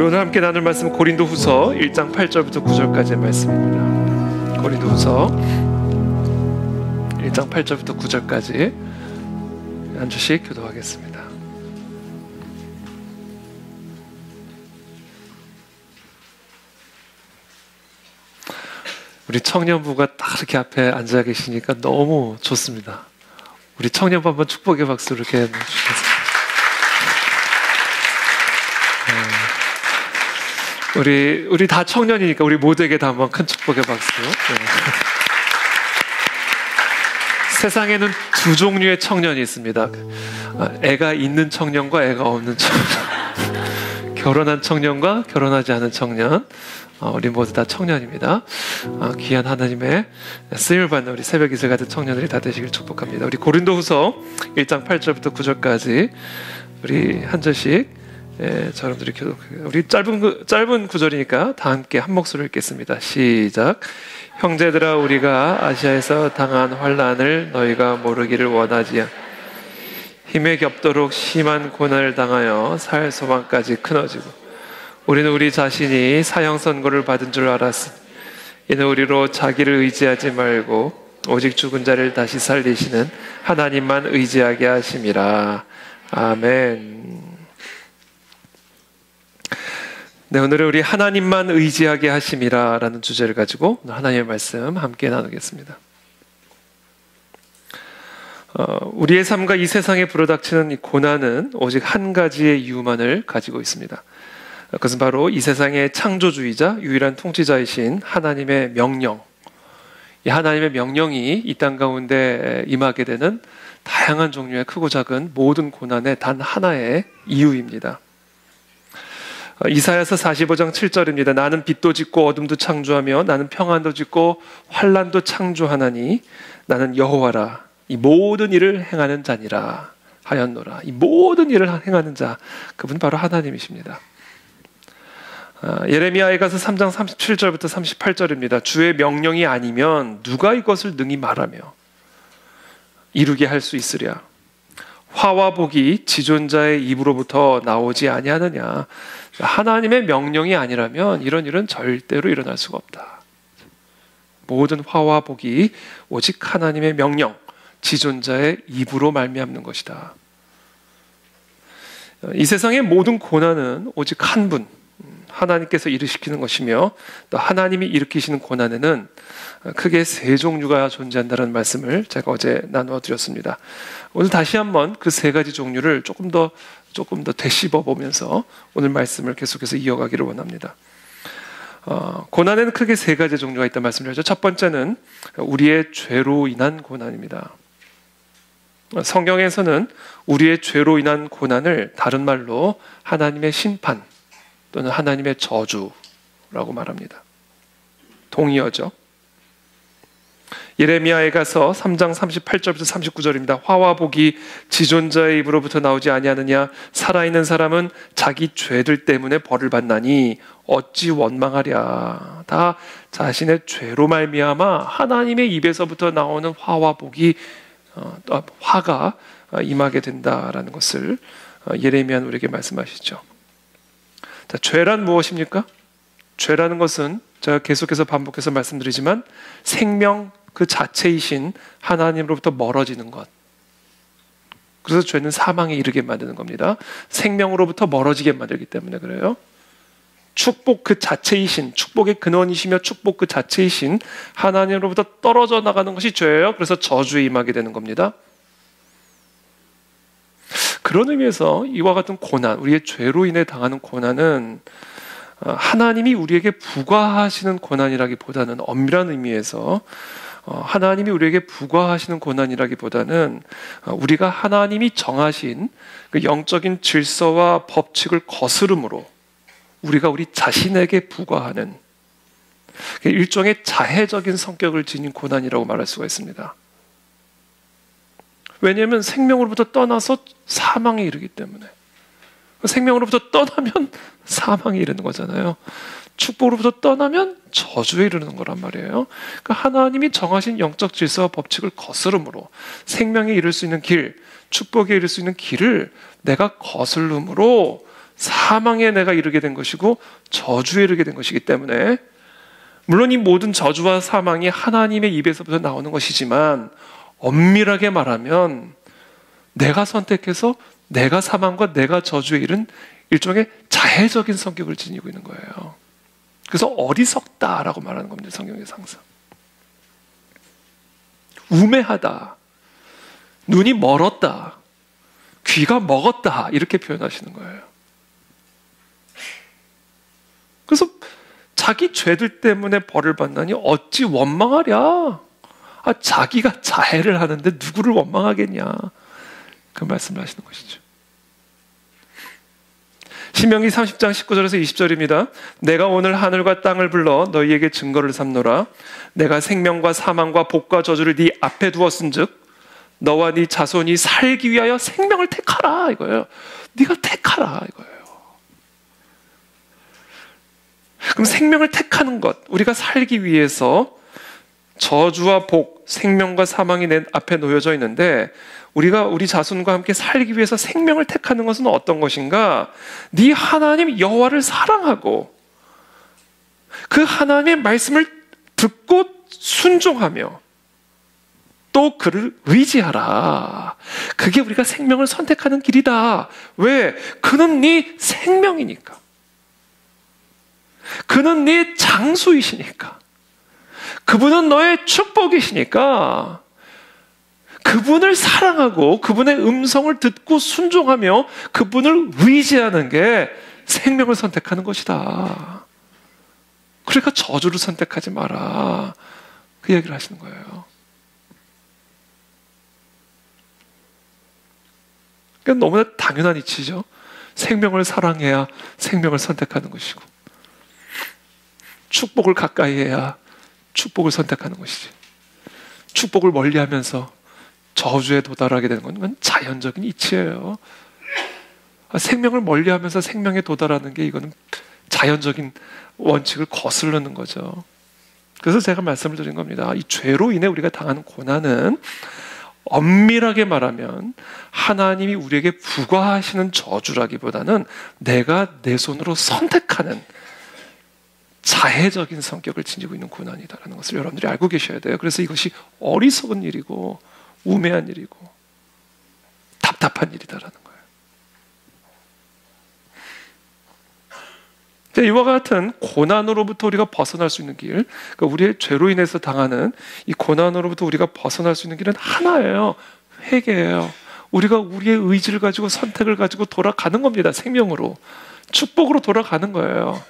오늘 함께 나눌 말씀은 고린도후서 1장 8절부터 9절까지의 말씀입니다. 고린도후서 1장 8절부터 9절까지 한 주씩 교도하겠습니다. 우리 청년부가 딱 이렇게 앞에 앉아 계시니까 너무 좋습니다. 우리 청년부 한번 축복의 박수 이렇게 해주시겠습니다. 우리 다 청년이니까 우리 모두에게 다 한번 큰 축복의 박수. 세상에는 두 종류의 청년이 있습니다. 애가 있는 청년과 애가 없는 청년, 결혼한 청년과 결혼하지 않은 청년. 우리 모두 다 청년입니다. 귀한 하나님의 쓰임을 받는 우리 새벽 이슬 같은 청년들이 다 되시길 축복합니다. 우리 고린도후서 1장 8절부터 9절까지 우리 한 절씩 여러분들이 우리 짧은 구절이니까 다 함께 한 목소리를 읽겠습니다. 시작. 형제들아, 우리가 아시아에서 당한 환난을 너희가 모르기를 원하지 힘에 겹도록 심한 고난을 당하여 살 소망까지 끊어지고 우리는 우리 자신이 사형 선고를 받은 줄 알았으니 이는 우리로 자기를 의지하지 말고 오직 죽은 자를 다시 살리시는 하나님만 의지하게 하심이라. 아멘. 네, 오늘은 우리 하나님만 의지하게 하심이라 라는 주제를 가지고 하나님의 말씀 함께 나누겠습니다. 우리의 삶과 이 세상에 불어닥치는 이 고난은 오직 한 가지의 이유만을 가지고 있습니다. 그것은 바로 이 세상의 창조주의자, 유일한 통치자이신 하나님의 명령, 이 하나님의 명령이 이 땅 가운데 임하게 되는 다양한 종류의 크고 작은 모든 고난의 단 하나의 이유입니다. 이사야서 45장 7절입니다. 나는 빛도 짓고 어둠도 창조하며 나는 평안도 짓고 환난도 창조하나니 나는 여호와라. 이 모든 일을 행하는 자니라 하였노라. 이 모든 일을 행하는 자, 그분 바로 하나님이십니다. 예레미야에 가서 3장 37절부터 38절입니다. 주의 명령이 아니면 누가 이것을 능히 말하며 이루게 할 수 있으랴. 화와 복이 지존자의 입으로부터 나오지 아니하느냐. 하나님의 명령이 아니라면 이런 일은 절대로 일어날 수가 없다. 모든 화와 복이 오직 하나님의 명령, 지존자의 입으로 말미암는 것이다. 이 세상의 모든 고난은 오직 한 분, 하나님께서 일으키는 것이며 또 하나님이 일으키시는 고난에는 크게 세 종류가 존재한다는 말씀을 제가 어제 나누어 드렸습니다. 오늘 다시 한번 그 세 가지 종류를 조금 더 되씹어 보면서 오늘 말씀을 계속해서 이어가기를 원합니다. 고난에는 크게 세 가지 종류가 있다는 말씀을 하죠. 첫 번째는 우리의 죄로 인한 고난입니다. 성경에서는 우리의 죄로 인한 고난을 다른 말로 하나님의 심판 또는 하나님의 저주라고 말합니다. 동의어죠. 예레미야에 가서 3장 38절부터 39절입니다. 화와 복이 지존자의 입으로부터 나오지 아니하느냐. 살아있는 사람은 자기 죄들 때문에 벌을 받나니 어찌 원망하랴. 다 자신의 죄로 말미암아 하나님의 입에서부터 나오는 화와 복이 화가 임하게 된다라는 것을 예레미야는 우리에게 말씀하시죠. 자, 죄란 무엇입니까? 죄라는 것은 제가 계속해서 반복해서 말씀드리지만 생명 그 자체이신 하나님으로부터 멀어지는 것. 그래서 죄는 사망에 이르게 만드는 겁니다. 생명으로부터 멀어지게 만들기 때문에 그래요. 축복 그 자체이신, 축복의 근원이시며 축복 그 자체이신 하나님으로부터 떨어져 나가는 것이 죄예요. 그래서 저주에 임하게 되는 겁니다. 그런 의미에서 이와 같은 고난, 우리의 죄로 인해 당하는 고난은 하나님이 우리에게 부과하시는 고난이라기보다는 엄밀한 의미에서 하나님이 우리에게 부과하시는 고난이라기보다는 우리가 하나님이 정하신 그 영적인 질서와 법칙을 거스름으로 우리가 우리 자신에게 부과하는 일종의 자해적인 성격을 지닌 고난이라고 말할 수가 있습니다. 왜냐하면 생명으로부터 떠나서 사망에 이르기 때문에. 생명으로부터 떠나면 사망에 이르는 거잖아요. 축복으로부터 떠나면 저주에 이르는 거란 말이에요. 그러니까 하나님이 정하신 영적 질서와 법칙을 거스름으로 생명에 이를 수 있는 길, 축복에 이를 수 있는 길을 내가 거스름으로 사망에 내가 이르게 된 것이고 저주에 이르게 된 것이기 때문에, 물론 이 모든 저주와 사망이 하나님의 입에서부터 나오는 것이지만 엄밀하게 말하면 내가 선택해서 내가 사망과 내가 저주에 이른 일종의 자해적인 성격을 지니고 있는 거예요. 그래서 어리석다라고 말하는 겁니다. 성경에서 항상 우매하다, 눈이 멀었다, 귀가 먹었다, 이렇게 표현하시는 거예요. 그래서 자기 죄들 때문에 벌을 받나니 어찌 원망하랴. 자기가 자해를 하는데 누구를 원망하겠냐, 그 말씀을 하시는 것이죠. 신명기 30장 19절에서 20절입니다. 내가 오늘 하늘과 땅을 불러 너희에게 증거를 삼노라. 내가 생명과 사망과 복과 저주를 네 앞에 두었은즉 너와 네 자손이 살기 위하여 생명을 택하라, 이거예요. 네가 택하라, 이거예요. 그럼 생명을 택하는 것, 우리가 살기 위해서 저주와 복, 생명과 사망이 내 앞에 놓여져 있는데, 우리가 우리 자손과 함께 살기 위해서 생명을 택하는 것은 어떤 것인가? 네 하나님 여호와를 사랑하고 그 하나님의 말씀을 듣고 순종하며 또 그를 의지하라. 그게 우리가 생명을 선택하는 길이다. 왜? 그는 네 생명이니까. 그는 네 장수이시니까. 그분은 너의 축복이시니까. 그분을 사랑하고 그분의 음성을 듣고 순종하며 그분을 의지하는 게 생명을 선택하는 것이다. 그러니까 저주를 선택하지 마라, 그 이야기를 하시는 거예요. 그러니까 너무나 당연한 이치죠. 생명을 사랑해야 생명을 선택하는 것이고, 축복을 가까이 해야 축복을 선택하는 것이지. 축복을 멀리하면서 저주에 도달하게 되는 건 자연적인 이치예요. 생명을 멀리하면서 생명에 도달하는 게, 이거는 자연적인 원칙을 거스르는 거죠. 그래서 제가 말씀을 드린 겁니다. 이 죄로 인해 우리가 당하는 고난은 엄밀하게 말하면 하나님이 우리에게 부과하시는 저주라기보다는 내가 내 손으로 선택하는 자해적인 성격을 지니고 있는 고난이다라는 것을 여러분들이 알고 계셔야 돼요. 그래서 이것이 어리석은 일이고 우매한 일이고 답답한 일이다라는 거예요. 이와 같은 고난으로부터 우리가 벗어날 수 있는 길, 그러니까 우리의 죄로 인해서 당하는 이 고난으로부터 우리가 벗어날 수 있는 길은 하나예요. 회개예요. 우리가 우리의 의지를 가지고 선택을 가지고 돌아가는 겁니다. 생명으로, 축복으로 돌아가는 거예요.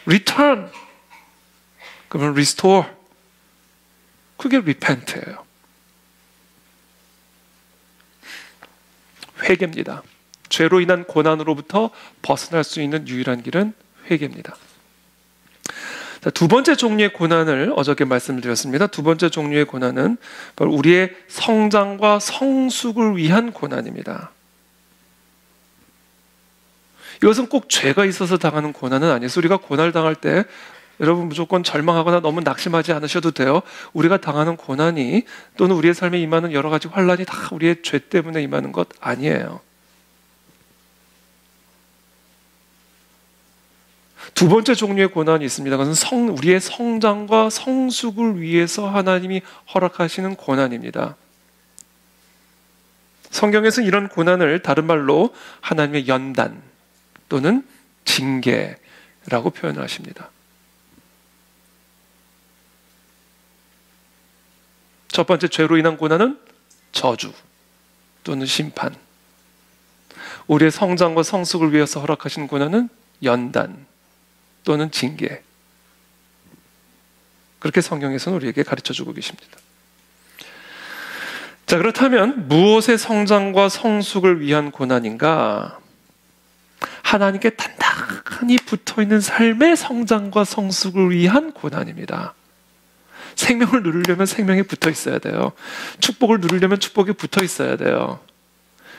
return, 그러면 restore, 그게 repent예요. 회개입니다. 죄로 인한 고난으로부터 벗어날 수 있는 유일한 길은 회개입니다. 자, 두 번째 종류의 고난을 어저께 말씀드렸습니다. 두 번째 종류의 고난은 바로 우리의 성장과 성숙을 위한 고난입니다. 이것은 꼭 죄가 있어서 당하는 고난은 아니에요. 우리가 고난을 당할 때 여러분 무조건 절망하거나 너무 낙심하지 않으셔도 돼요. 우리가 당하는 고난이 또는 우리의 삶에 임하는 여러 가지 환란이 다 우리의 죄 때문에 임하는 것 아니에요. 두 번째 종류의 고난이 있습니다. 그것은 우리의 성장과 성숙을 위해서 하나님이 허락하시는 고난입니다. 성경에서는 이런 고난을 다른 말로 하나님의 연단 또는 징계라고 표현을 하십니다. 첫 번째, 죄로 인한 고난은 저주 또는 심판. 우리의 성장과 성숙을 위해서 허락하신 고난은 연단 또는 징계. 그렇게 성경에서는 우리에게 가르쳐주고 계십니다. 자, 그렇다면 무엇의 성장과 성숙을 위한 고난인가? 하나님께 단단히 붙어있는 삶의 성장과 성숙을 위한 고난입니다. 생명을 누리려면 생명에 붙어 있어야 돼요. 축복을 누리려면 축복에 붙어 있어야 돼요.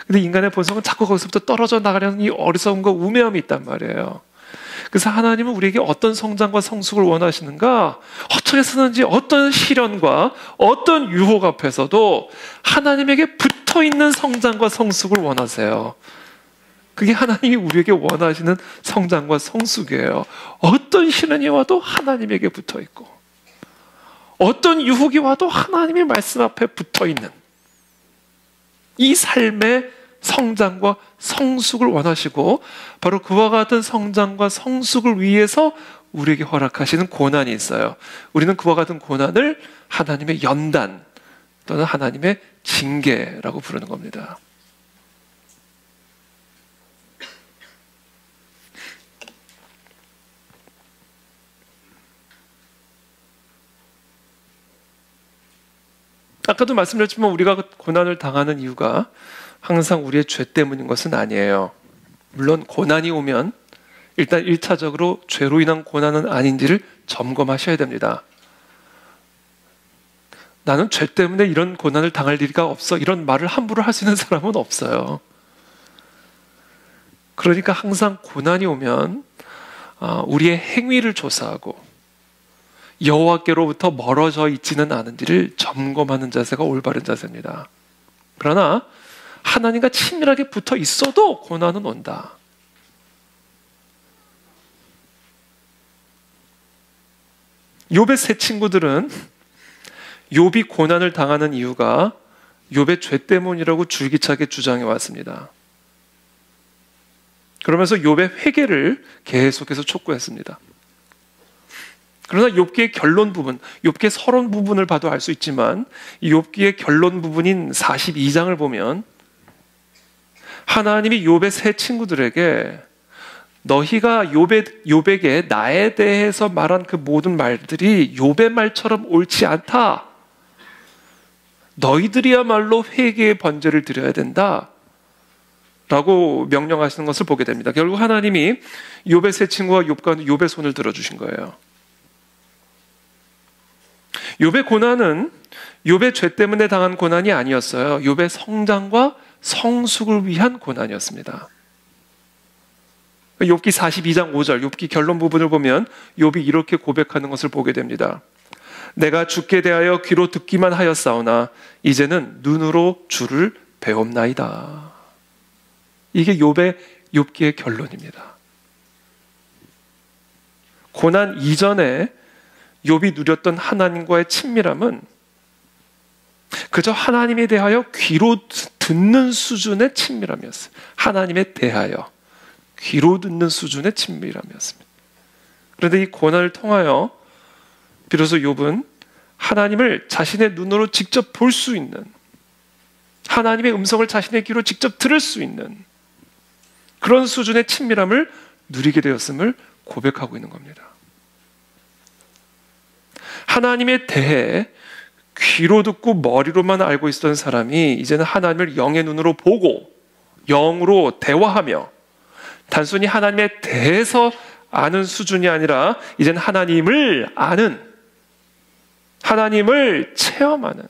근데 인간의 본성은 자꾸 거기서부터 떨어져 나가려는 이 어리석음과 우매함이 있단 말이에요. 그래서 하나님은 우리에게 어떤 성장과 성숙을 원하시는가? 어떻게 쓰는지 어떤 시련과 어떤 유혹 앞에서도 하나님에게 붙어있는 성장과 성숙을 원하세요. 그게 하나님이 우리에게 원하시는 성장과 성숙이에요. 어떤 시련이 와도 하나님에게 붙어 있고, 어떤 유혹이 와도 하나님의 말씀 앞에 붙어 있는 이 삶의 성장과 성숙을 원하시고, 바로 그와 같은 성장과 성숙을 위해서 우리에게 허락하시는 고난이 있어요. 우리는 그와 같은 고난을 하나님의 연단 또는 하나님의 징계라고 부르는 겁니다. 아까도 말씀드렸지만 우리가 고난을 당하는 이유가 항상 우리의 죄 때문인 것은 아니에요. 물론 고난이 오면 일단 1차적으로 죄로 인한 고난은 아닌지를 점검하셔야 됩니다. 나는 죄 때문에 이런 고난을 당할 리가 없어, 이런 말을 함부로 할 수 있는 사람은 없어요. 그러니까 항상 고난이 오면 우리의 행위를 조사하고 여호와께로부터 멀어져 있지는 않은지를 점검하는 자세가 올바른 자세입니다. 그러나 하나님과 친밀하게 붙어 있어도 고난은 온다. 욥의 세 친구들은 욥이 고난을 당하는 이유가 욥의 죄 때문이라고 줄기차게 주장해 왔습니다. 그러면서 욥의 회개를 계속해서 촉구했습니다. 그러나 욥기의 결론 부분, 욥기의 서론 부분을 봐도 알 수 있지만 이 욥기의 결론 부분인 42장을 보면 하나님이 욥의 세 친구들에게 너희가 욥에게 나에 대해서 말한 그 모든 말들이 욥의 말처럼 옳지 않다. 너희들이야말로 회개의 번제를 드려야 된다. 라고 명령하시는 것을 보게 됩니다. 결국 하나님이 욥의 세 친구와 욥의 손을 들어주신 거예요. 욥의 고난은 욥의 죄 때문에 당한 고난이 아니었어요. 욥의 성장과 성숙을 위한 고난이었습니다. 욥기 42장 5절, 욥기 결론 부분을 보면 욥이 이렇게 고백하는 것을 보게 됩니다. 내가 주께 대하여 귀로 듣기만 하였사오나 이제는 눈으로 주를 배움나이다. 이게 욥기의 결론입니다. 고난 이전에 욥이 누렸던 하나님과의 친밀함은 그저 하나님에 대하여 귀로 듣는 수준의 친밀함이었어요. 하나님에 대하여 귀로 듣는 수준의 친밀함이었습니다. 그런데 이 고난을 통하여 비로소 욥은 하나님을 자신의 눈으로 직접 볼 수 있는, 하나님의 음성을 자신의 귀로 직접 들을 수 있는 그런 수준의 친밀함을 누리게 되었음을 고백하고 있는 겁니다. 하나님에 대해 귀로 듣고 머리로만 알고 있었던 사람이 이제는 하나님을 영의 눈으로 보고 영으로 대화하며 단순히 하나님에 대해서 아는 수준이 아니라 이제는 하나님을 아는, 하나님을 체험하는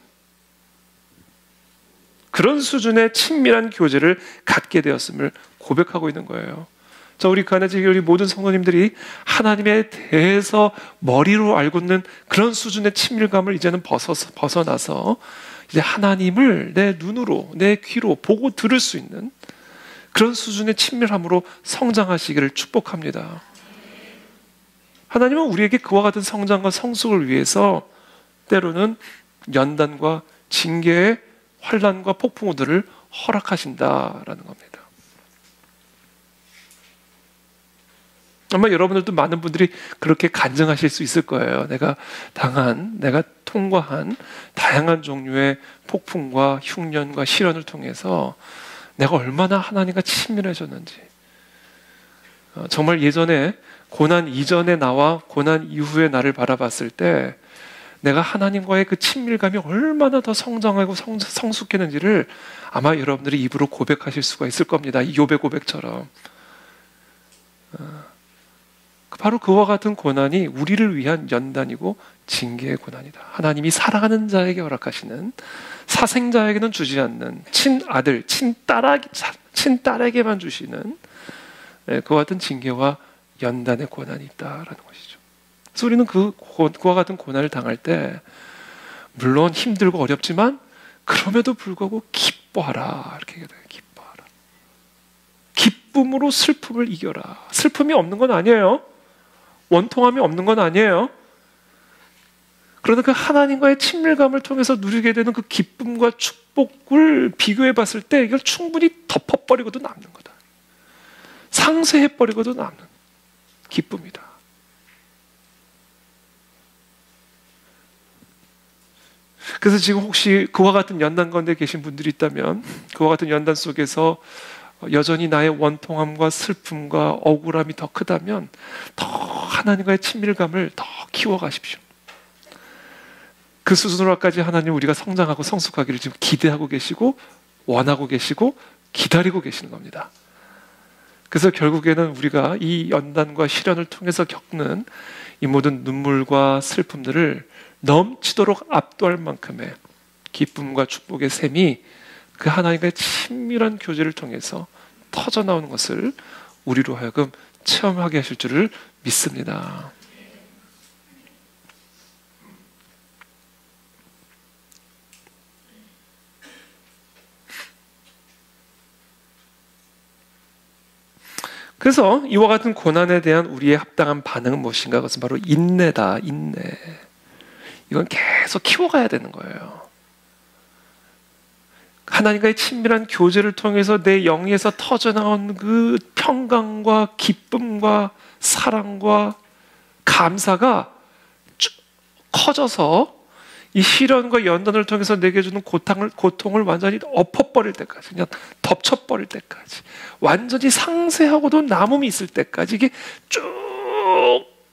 그런 수준의 친밀한 교제를 갖게 되었음을 고백하고 있는 거예요. 자, 우리 우리 모든 성도님들이 하나님에 대해서 머리로 알고 있는 그런 수준의 친밀감을 이제는 벗어나서 이제 하나님을 내 눈으로, 내 귀로 보고 들을 수 있는 그런 수준의 친밀함으로 성장하시기를 축복합니다. 하나님은 우리에게 그와 같은 성장과 성숙을 위해서 때로는 연단과 징계의 환난과 폭풍우들을 허락하신다라는 겁니다. 아마 여러분들도 많은 분들이 그렇게 간증하실 수 있을 거예요. 내가 통과한 다양한 종류의 폭풍과 흉년과 시련을 통해서 내가 얼마나 하나님과 친밀해졌는지. 정말 예전에 고난 이전의 나와 고난 이후의 나를 바라봤을 때 내가 하나님과의 그 친밀감이 얼마나 더 성장하고 성숙했는지를 아마 여러분들이 입으로 고백하실 수가 있을 겁니다. 이 욥의 고백처럼. 바로 그와 같은 고난이 우리를 위한 연단이고 징계의 고난이다. 하나님이 사랑하는 자에게 허락하시는, 사생자에게는 주지 않는, 친아들, 친딸에게만 주시는 그와 같은 징계와 연단의 고난이 있다라는 것이죠. 그래서 우리는 그와 같은 고난을 당할 때 물론 힘들고 어렵지만 그럼에도 불구하고 기뻐하라, 이렇게 얘기해요. 기쁨으로 슬픔을 이겨라. 슬픔이 없는 건 아니에요. 원통함이 없는 건 아니에요. 그러나 그 하나님과의 친밀감을 통해서 누리게 되는 그 기쁨과 축복을 비교해 봤을 때 이걸 충분히 덮어버리고도 남는 거다. 상쇄해버리고도 남는 기쁨이다. 그래서 지금 혹시 그와 같은 연단 가운데 계신 분들이 있다면, 그와 같은 연단 속에서 여전히 나의 원통함과 슬픔과 억울함이 더 크다면 더 하나님과의 친밀감을 더 키워가십시오. 그 수준으로까지 하나님 우리가 성장하고 성숙하기를 지금 기대하고 계시고 원하고 계시고 기다리고 계시는 겁니다. 그래서 결국에는 우리가 이 연단과 시련을 통해서 겪는 이 모든 눈물과 슬픔들을 넘치도록 압도할 만큼의 기쁨과 축복의 샘이 그 하나님과의 친밀한 교제를 통해서 터져나오는 것을 우리로 하여금 체험하게 하실 줄을 믿습니다. 그래서 이와 같은 고난에 대한 우리의 합당한 반응은 무엇인가? 그것은 바로 인내다. 인내. 이건 계속 키워가야 되는 거예요. 하나님과의 친밀한 교제를 통해서 내 영에서 터져나온 그 평강과 기쁨과 사랑과 감사가 쭉 커져서 이 시련과 연단을 통해서 내게 주는 고통을 완전히 엎어버릴 때까지, 그냥 덮쳐버릴 때까지, 완전히 상쇄하고도 남음이 있을 때까지 이게 쭉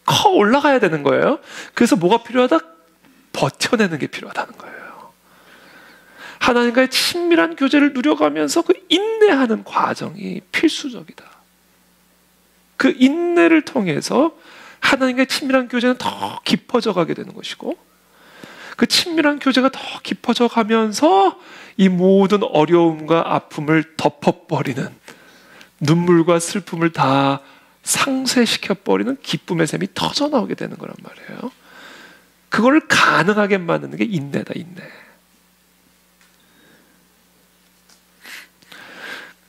커 올라가야 되는 거예요. 그래서 뭐가 필요하다? 버텨내는 게 필요하다는 거예요. 하나님과의 친밀한 교제를 누려가면서 그 인내하는 과정이 필수적이다. 그 인내를 통해서 하나님과의 친밀한 교제는 더 깊어져 가게 되는 것이고, 그 친밀한 교제가 더 깊어져 가면서 이 모든 어려움과 아픔을 덮어버리는, 눈물과 슬픔을 다 상쇄시켜버리는 기쁨의 샘이 터져나오게 되는 거란 말이에요. 그걸 가능하게 만드는 게 인내다, 인내.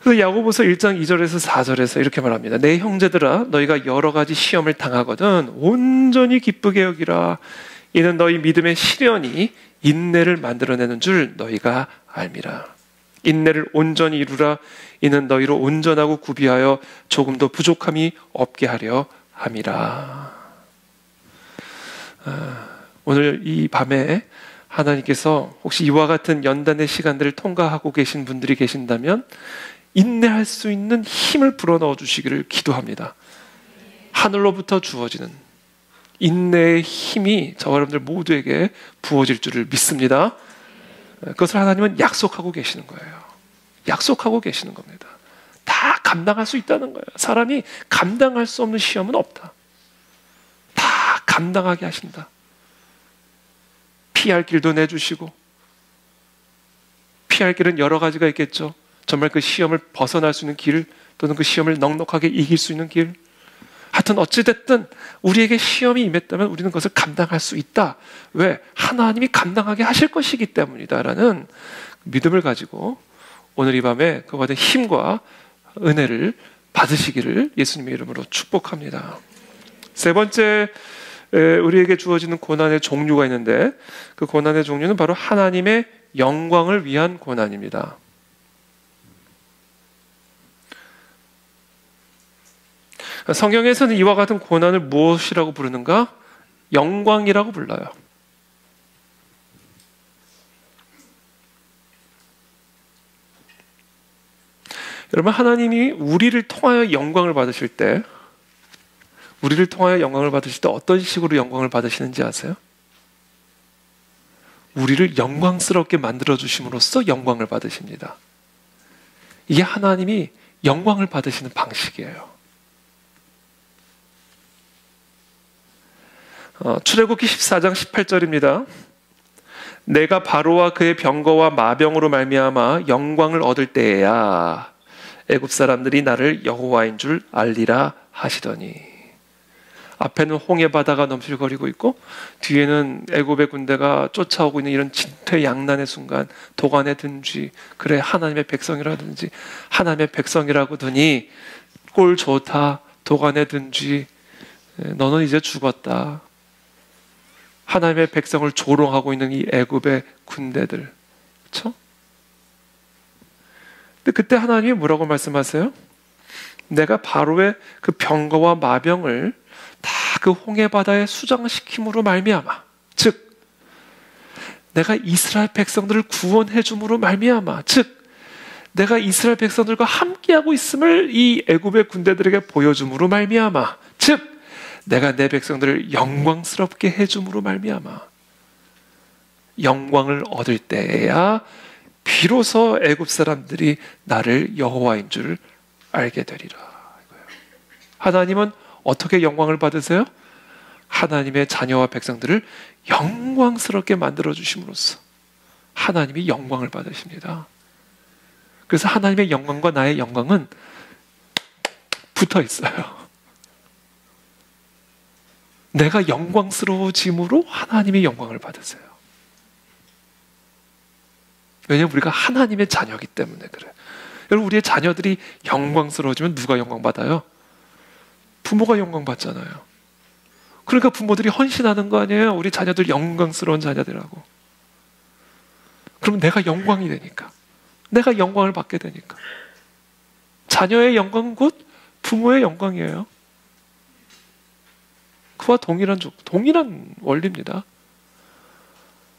그래서 야고보서 1장 2절에서 4절에서 이렇게 말합니다. 내 형제들아, 너희가 여러 가지 시험을 당하거든 온전히 기쁘게 여기라. 이는 너희 믿음의 시련이 인내를 만들어내는 줄 너희가 알미라. 인내를 온전히 이루라. 이는 너희로 온전하고 구비하여 조금도 부족함이 없게 하려 함이라. 오늘 이 밤에 하나님께서 혹시 이와 같은 연단의 시간들을 통과하고 계신 분들이 계신다면 인내할 수 있는 힘을 불어넣어 주시기를 기도합니다. 하늘로부터 주어지는 인내의 힘이 저와 여러분들 모두에게 부어질 줄을 믿습니다. 그것을 하나님은 약속하고 계시는 거예요. 약속하고 계시는 겁니다. 다 감당할 수 있다는 거예요. 사람이 감당할 수 없는 시험은 없다. 다 감당하게 하신다. 피할 길도 내주시고, 피할 길은 여러 가지가 있겠죠. 정말 그 시험을 벗어날 수 있는 길, 또는 그 시험을 넉넉하게 이길 수 있는 길, 하여튼 어찌됐든 우리에게 시험이 임했다면 우리는 그것을 감당할 수 있다. 왜? 하나님이 감당하게 하실 것이기 때문이다라는 믿음을 가지고 오늘 이 밤에 그와 같은 힘과 은혜를 받으시기를 예수님의 이름으로 축복합니다. 세 번째, 우리에게 주어지는 고난의 종류가 있는데 그 고난의 종류는 바로 하나님의 영광을 위한 고난입니다. 성경에서는 이와 같은 고난을 무엇이라고 부르는가? 영광이라고 불러요. 여러분, 하나님이 우리를 통하여 영광을 받으실 때, 어떤 식으로 영광을 받으시는지 아세요? 우리를 영광스럽게 만들어주심으로써 영광을 받으십니다. 이게 하나님이 영광을 받으시는 방식이에요. 출애굽기 14장 18절입니다. 내가 바로와 그의 병거와 마병으로 말미암아 영광을 얻을 때에야 애굽 사람들이 나를 여호와인 줄 알리라 하시더니. 앞에는 홍해 바다가 넘실거리고 있고 뒤에는 애굽의 군대가 쫓아오고 있는 이런 진퇴양난의 순간, 도간에 든 쥐, 그래 하나님의 백성이라든지 하나님의 백성이라고 더니 꼴 좋다, 도간에 든 쥐, 너는 이제 죽었다. 하나님의 백성을 조롱하고 있는 이 애굽의 군대들, 그렇죠? 근데 그때 하나님이 뭐라고 말씀하세요? 내가 바로의 그 병거와 마병을 다 그 홍해 바다에 수장시킴으로 말미암아, 즉 내가 이스라엘 백성들을 구원해 줌으로 말미암아, 즉 내가 이스라엘 백성들과 함께하고 있음을 이 애굽의 군대들에게 보여줌으로 말미암아, 즉 내가 내 백성들을 영광스럽게 해줌으로 말미암아, 영광을 얻을 때에야 비로소 애굽 사람들이 나를 여호와인 줄 알게 되리라. 하나님은 어떻게 영광을 받으세요? 하나님의 자녀와 백성들을 영광스럽게 만들어 주심으로써 하나님이 영광을 받으십니다. 그래서 하나님의 영광과 나의 영광은 붙어 있어요. 내가 영광스러워짐으로 하나님의 영광을 받으세요. 왜냐하면 우리가 하나님의 자녀이기 때문에 그래요. 여러분, 우리의 자녀들이 영광스러워지면 누가 영광받아요? 부모가 영광받잖아요. 그러니까 부모들이 헌신하는 거 아니에요? 우리 자녀들 영광스러운 자녀들하고. 그럼 내가 영광이 되니까, 내가 영광을 받게 되니까. 자녀의 영광은 곧 부모의 영광이에요. 그와 동일한 원리입니다.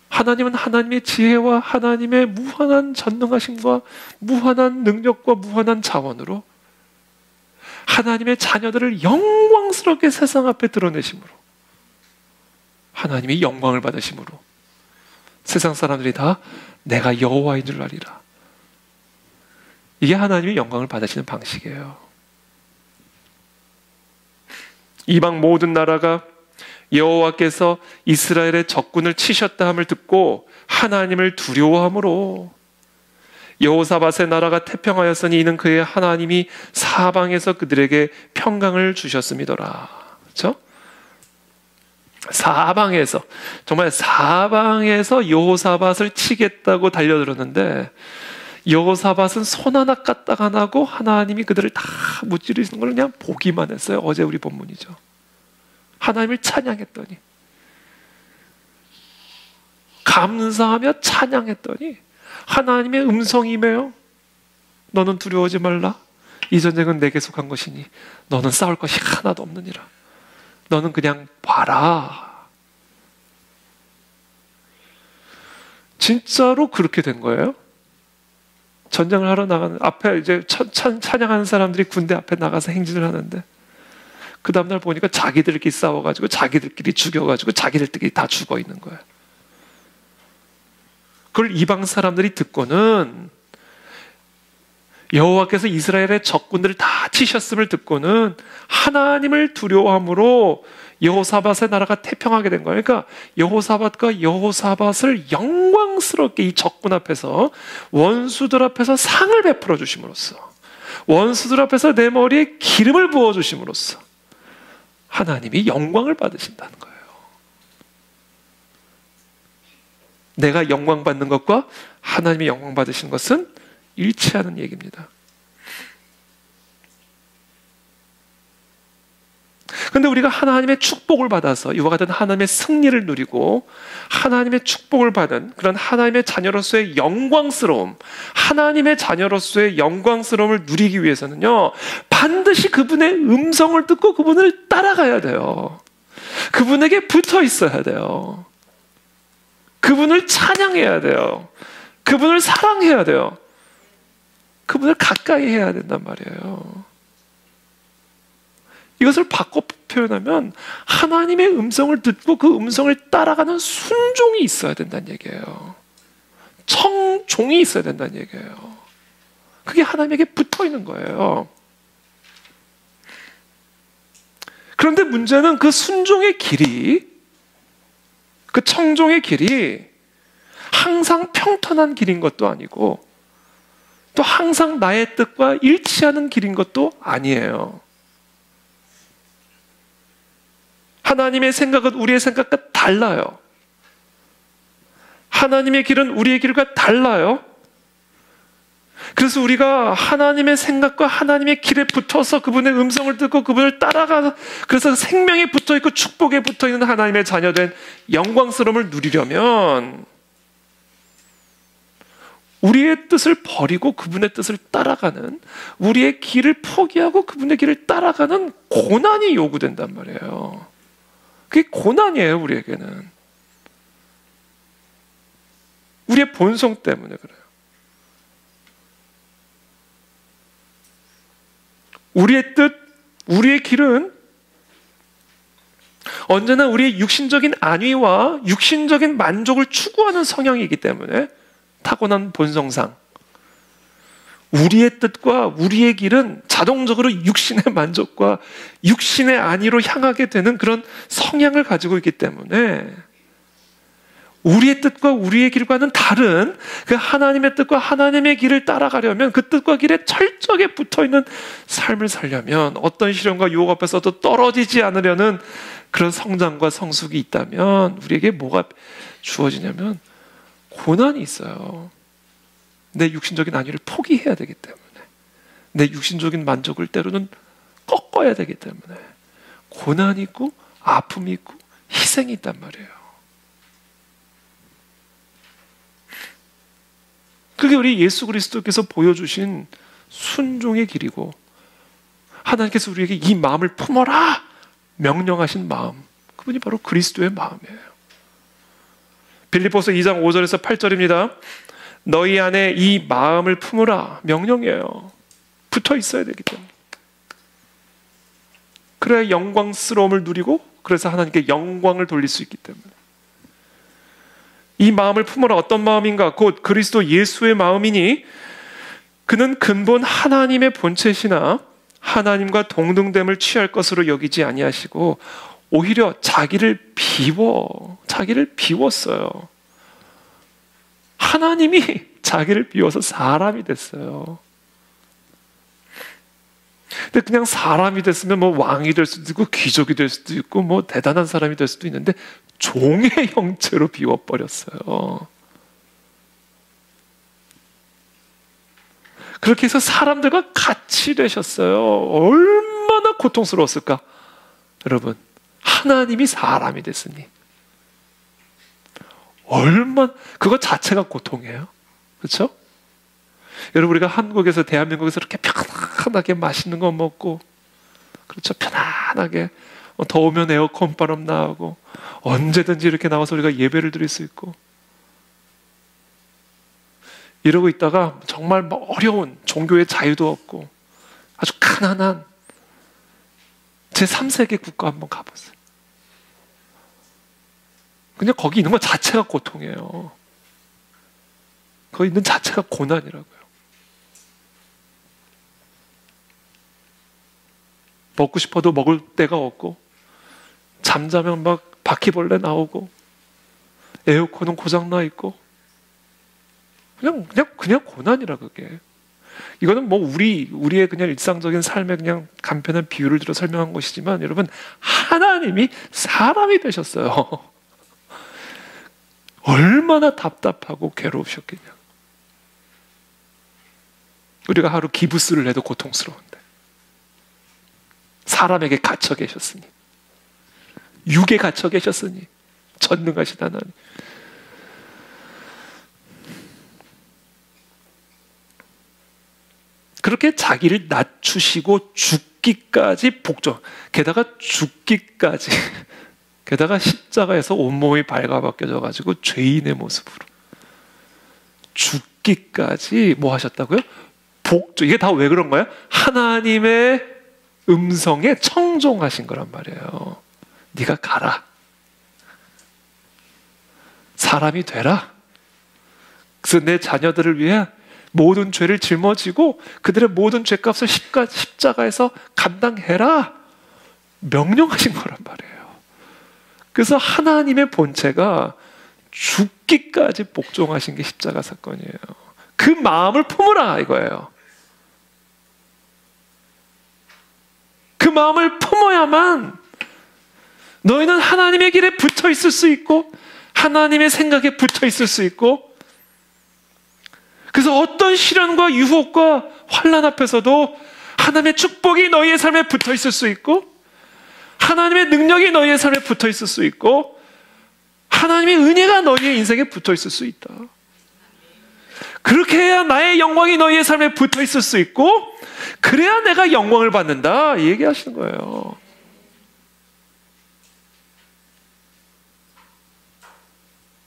하나님은 하나님의 지혜와 하나님의 무한한 전능하심과 무한한 능력과 무한한 자원으로 하나님의 자녀들을 영광스럽게 세상 앞에 드러내심으로, 하나님이 영광을 받으심으로 세상 사람들이 다 내가 여호와인 줄 알리라. 이게 하나님이 영광을 받으시는 방식이에요. 이방 모든 나라가 여호와께서 이스라엘의 적군을 치셨다 함을 듣고 하나님을 두려워함으로 여호사밧의 나라가 태평하였으니 이는 그의 하나님이 사방에서 그들에게 평강을 주셨음이더라. 그렇죠? 사방에서, 정말 사방에서 여호사밧을 치겠다고 달려들었는데 여호사밧은 손 하나 까딱 안 하고 하나님이 그들을 다 무찌르시는 걸 그냥 보기만 했어요. 어제 우리 본문이죠. 하나님을 찬양했더니, 감사하며 찬양했더니 하나님의 음성이 임해요. 너는 두려워하지 말라. 이 전쟁은 내게 속한 것이니 너는 싸울 것이 하나도 없느니라. 너는 그냥 봐라. 진짜로 그렇게 된 거예요. 전쟁을 하러 나가는, 앞에 이제 찬양하는 사람들이 군대 앞에 나가서 행진을 하는데 그 다음날 보니까 자기들끼리 싸워가지고 자기들끼리 죽여가지고 자기들끼리 다 죽어 있는 거예요. 그걸 이방 사람들이 듣고는, 여호와께서 이스라엘의 적군들을 다 치셨음을 듣고는 하나님을 두려워함으로 여호사밧의 나라가 태평하게 된 거예요. 그러니까 여호사밧과 여호사밧을 영광스럽게 이 적군 앞에서, 원수들 앞에서 상을 베풀어 주심으로써, 원수들 앞에서 내 머리에 기름을 부어 주심으로써 하나님이 영광을 받으신다는 거예요. 내가 영광 받는 것과 하나님이 영광 받으신 것은 일치하는 얘기입니다. 그런데 우리가 하나님의 축복을 받아서 이와 같은 하나님의 승리를 누리고 하나님의 축복을 받은 그런 하나님의 자녀로서의 영광스러움, 하나님의 자녀로서의 영광스러움을 누리기 위해서는요, 반드시 그분의 음성을 듣고 그분을 따라가야 돼요. 그분에게 붙어 있어야 돼요. 그분을 찬양해야 돼요. 그분을 사랑해야 돼요. 그분을 가까이 해야 된단 말이에요. 이것을 바꿔 표현하면 하나님의 음성을 듣고 그 음성을 따라가는 순종이 있어야 된다는 얘기예요. 청종이 있어야 된다는 얘기예요. 그게 하나님에게 붙어 있는 거예요. 그런데 문제는 그 순종의 길이, 그 청종의 길이 항상 평탄한 길인 것도 아니고 또 항상 나의 뜻과 일치하는 길인 것도 아니에요. 하나님의 생각은 우리의 생각과 달라요. 하나님의 길은 우리의 길과 달라요. 그래서 그래서 우리가 하나님의 생각과 하나님의 길에 붙어서 그분의 음성을 듣고 그분을 따라가, 그래서 생명에 붙어있고 축복에 붙어있는 하나님의 자녀된 영광스러움을 누리려면 우리의 뜻을 버리고 그분의 뜻을 따라가는, 우리의 길을 포기하고 그분의 길을 따라가는 고난이 요구된단 말이에요. 그게 고난이에요, 우리에게는. 우리의 본성 때문에 그래요. 우리의 뜻, 우리의 길은 언제나 우리의 육신적인 안위와 육신적인 만족을 추구하는 성향이기 때문에, 타고난 본성상 우리의 뜻과 우리의 길은 자동적으로 육신의 만족과 육신의 안위로 향하게 되는 그런 성향을 가지고 있기 때문에, 우리의 뜻과 우리의 길과는 다른 그 하나님의 뜻과 하나님의 길을 따라가려면, 그 뜻과 길에 철저하게 붙어있는 삶을 살려면, 어떤 시련과 유혹 앞에서도 떨어지지 않으려는 그런 성장과 성숙이 있다면 우리에게 뭐가 주어지냐면 고난이 있어요. 내 육신적인 안위를 포기해야 되기 때문에, 내 육신적인 만족을 때로는 꺾어야 되기 때문에 고난이 있고 아픔이 있고 희생이 있단 말이에요. 그게 우리 예수 그리스도께서 보여주신 순종의 길이고, 하나님께서 우리에게 이 마음을 품어라 명령하신 마음, 그분이 바로 그리스도의 마음이에요. 빌립보서 2장 5절에서 8절입니다. 너희 안에 이 마음을 품으라 명령이에요. 붙어 있어야 되기 때문에. 그래야 영광스러움을 누리고, 그래서 하나님께 영광을 돌릴 수 있기 때문에. 이 마음을 품으라, 어떤 마음인가? 곧 그리스도 예수의 마음이니 그는 근본 하나님의 본체시나 하나님과 동등됨을 취할 것으로 여기지 아니하시고 오히려 자기를 비웠어요. 하나님이 자기를 비워서 사람이 됐어요. 근데 그냥 사람이 됐으면 뭐 왕이 될 수도 있고 귀족이 될 수도 있고 뭐 대단한 사람이 될 수도 있는데, 종의 형체로 비워버렸어요. 그렇게 해서 사람들과 같이 되셨어요. 얼마나 고통스러웠을까? 여러분, 하나님이 사람이 됐으니 그거 자체가 고통이에요. 그렇죠? 여러분, 우리가 한국에서, 대한민국에서 이렇게 편안하게 맛있는 거 먹고, 그렇죠? 편안하게 더우면 에어컨 바람 나오고 언제든지 이렇게 나와서 우리가 예배를 드릴 수 있고, 이러고 있다가 정말 어려운 종교의 자유도 없고 아주 가난한 제3세계 국가 한번 가보세요. 그냥 거기 있는 것 자체가 고통이에요. 거기 있는 자체가 고난이라고요. 먹고 싶어도 먹을 데가 없고, 잠자면 막 바퀴벌레 나오고, 에어컨은 고장나 있고, 그냥 고난이라, 그게. 이거는 뭐 우리의 그냥 일상적인 삶의 그냥 간편한 비유를 들어 설명한 것이지만, 여러분, 하나님이 사람이 되셨어요. 얼마나 답답하고 괴로우셨겠냐. 우리가 하루 기부스를 해도 고통스러운데, 사람에게 갇혀 계셨으니, 육에 갇혀 계셨으니, 전능하신 하나님. 그렇게 자기를 낮추시고 죽기까지 복종, 게다가 죽기까지, 게다가 십자가에서 온몸이 발가벗겨져가지고 죄인의 모습으로 죽기까지 뭐 하셨다고요? 복종. 이게 다 왜 그런 거예요? 하나님의 음성에 청종하신 거란 말이에요. 네가 가라, 사람이 되라, 그래서 내 자녀들을 위해 모든 죄를 짊어지고 그들의 모든 죄값을 십자가에서 감당해라 명령하신 거란 말이에요. 그래서 하나님의 본체가 죽기까지 복종하신 게 십자가 사건이에요. 그 마음을 품으라 이거예요. 그 마음을 품어야만 너희는 하나님의 길에 붙어 있을 수 있고, 하나님의 생각에 붙어 있을 수 있고, 그래서 어떤 시련과 유혹과 환난 앞에서도 하나님의 축복이 너희의 삶에 붙어 있을 수 있고, 하나님의 능력이 너희의 삶에 붙어 있을 수 있고, 하나님의 은혜가 너희의 인생에 붙어 있을 수 있다. 그렇게 해야 나의 영광이 너희의 삶에 붙어 있을 수 있고, 그래야 내가 영광을 받는다, 이 얘기하시는 거예요.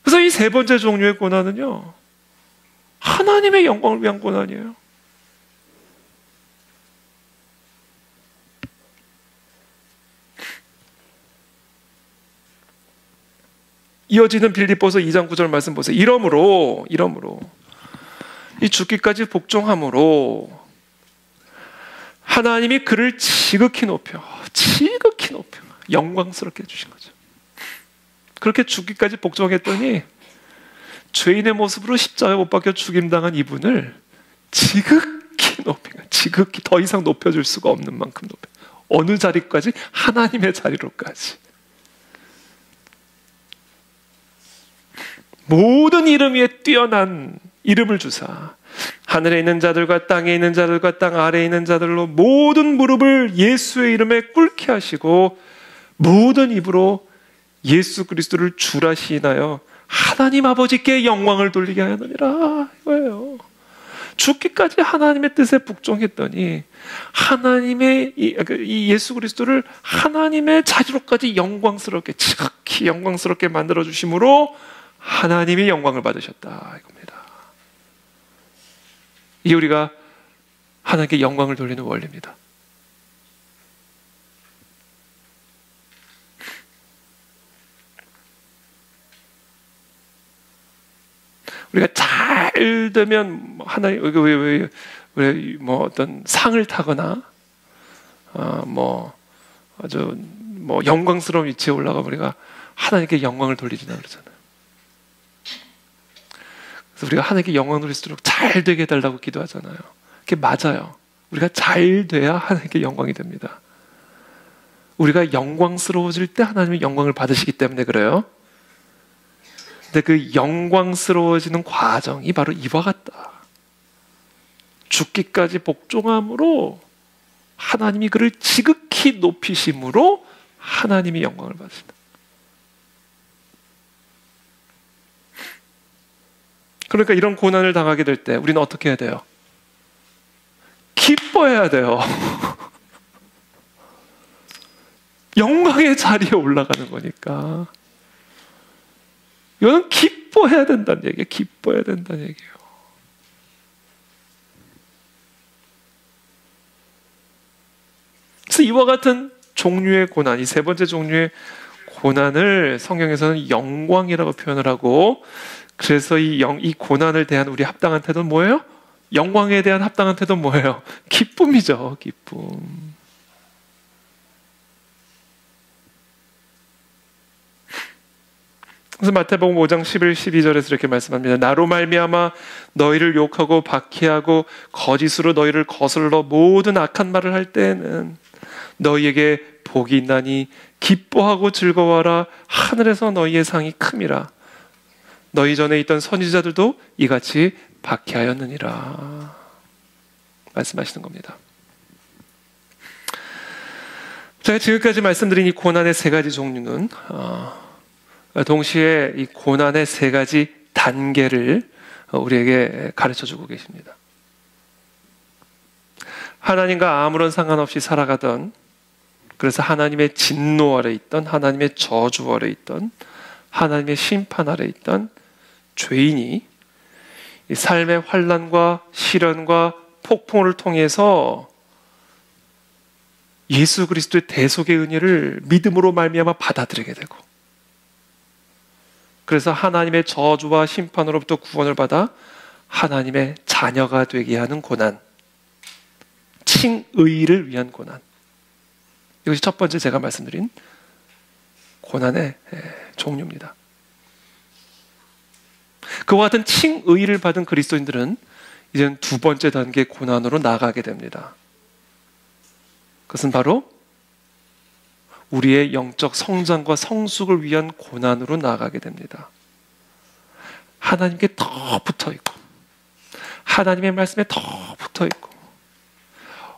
그래서 이 세 번째 종류의 고난은요, 하나님의 영광을 위한 고난이에요. 이어지는 빌립보서 2장 9절 말씀 보세요. 이러므로 이 죽기까지 복종함으로 하나님이 그를 지극히 높여 영광스럽게 해주신 거죠. 그렇게 죽기까지 복종했더니 죄인의 모습으로 십자가에 못 박혀 죽임당한 이분을 지극히 더 이상 높여줄 수가 없는 만큼 높여. 어느 자리까지? 하나님의 자리로까지. 모든 이름 위에 뛰어난 이름을 주사 하늘에 있는 자들과 땅에 있는 자들과 땅 아래에 있는 자들로 모든 무릎을 예수의 이름에 꿇게 하시고 모든 입으로 예수 그리스도를 주라 시인하여 하나님 아버지께 영광을 돌리게 하느니라, 이거예요. 죽기까지 하나님의 뜻에 복종했더니 하나님의 이 예수 그리스도를 하나님의 자리로까지 영광스럽게, 지극히 영광스럽게 만들어 주심으로 하나님이 영광을 받으셨다, 이겁니다. 이게 우리가 하나님께 영광을 돌리는 원리입니다. 우리가 잘 되면 하나님 왜 어떤 상을 타거나 아주 영광스러운 위치에 올라가 우리가 하나님께 영광을 돌리지나 그러잖아요. 그래서 우리가 하나님께 영광을 돌릴 수 있도록 잘 되게 해달라고 기도하잖아요. 그게 맞아요. 우리가 잘 돼야 하나님께 영광이 됩니다. 우리가 영광스러워질 때 하나님의 영광을 받으시기 때문에 그래요. 근데 그 영광스러워지는 과정이 바로 이와 같다. 죽기까지 복종함으로 하나님이 그를 지극히 높이심으로 하나님이 영광을 받으신다. 그러니까 이런 고난을 당하게 될 때 우리는 어떻게 해야 돼요? 기뻐해야 돼요. 영광의 자리에 올라가는 거니까. 이거는 기뻐해야 된다는 얘기예요. 기뻐해야 된다는 얘기예요. 그래서 이와 같은 종류의 고난, 이 세 번째 종류의 고난을 성경에서는 영광이라고 표현을 하고, 그래서 이 고난을 대한 우리 합당한 태도는 뭐예요? 영광에 대한 합당한 태도는 뭐예요? 기쁨이죠. 기쁨. 그래서 마태복음 5장 11, 12절에서 이렇게 말씀합니다. 나로 말미암아 너희를 욕하고 박해하고 거짓으로 너희를 거슬러 모든 악한 말을 할 때에는 너희에게 복이 있나니 기뻐하고 즐거워하라. 하늘에서 너희의 상이 큼이라. 너희 전에 있던 선지자들도 이같이 박해하였느니라. 말씀하시는 겁니다. 제가 지금까지 말씀드린 이 고난의 세 가지 종류는 동시에 이 고난의 세 가지 단계를 우리에게 가르쳐주고 계십니다. 하나님과 아무런 상관없이 살아가던, 그래서 하나님의 진노 아래 있던, 하나님의 저주 아래 있던, 하나님의 심판 아래 있던 죄인이 이 삶의 환난과 시련과 폭풍을 통해서 예수 그리스도의 대속의 은혜를 믿음으로 말미암아 받아들이게 되고, 그래서 하나님의 저주와 심판으로부터 구원을 받아 하나님의 자녀가 되게 하는 고난, 칭의를 위한 고난. 이것이 첫 번째 제가 말씀드린 고난의 종류입니다. 그와 같은 칭의를 받은 그리스도인들은 이제는 두 번째 단계 고난으로 나아가게 됩니다. 그것은 바로 우리의 영적 성장과 성숙을 위한 고난으로 나아가게 됩니다. 하나님께 더 붙어 있고, 하나님의 말씀에 더 붙어 있고,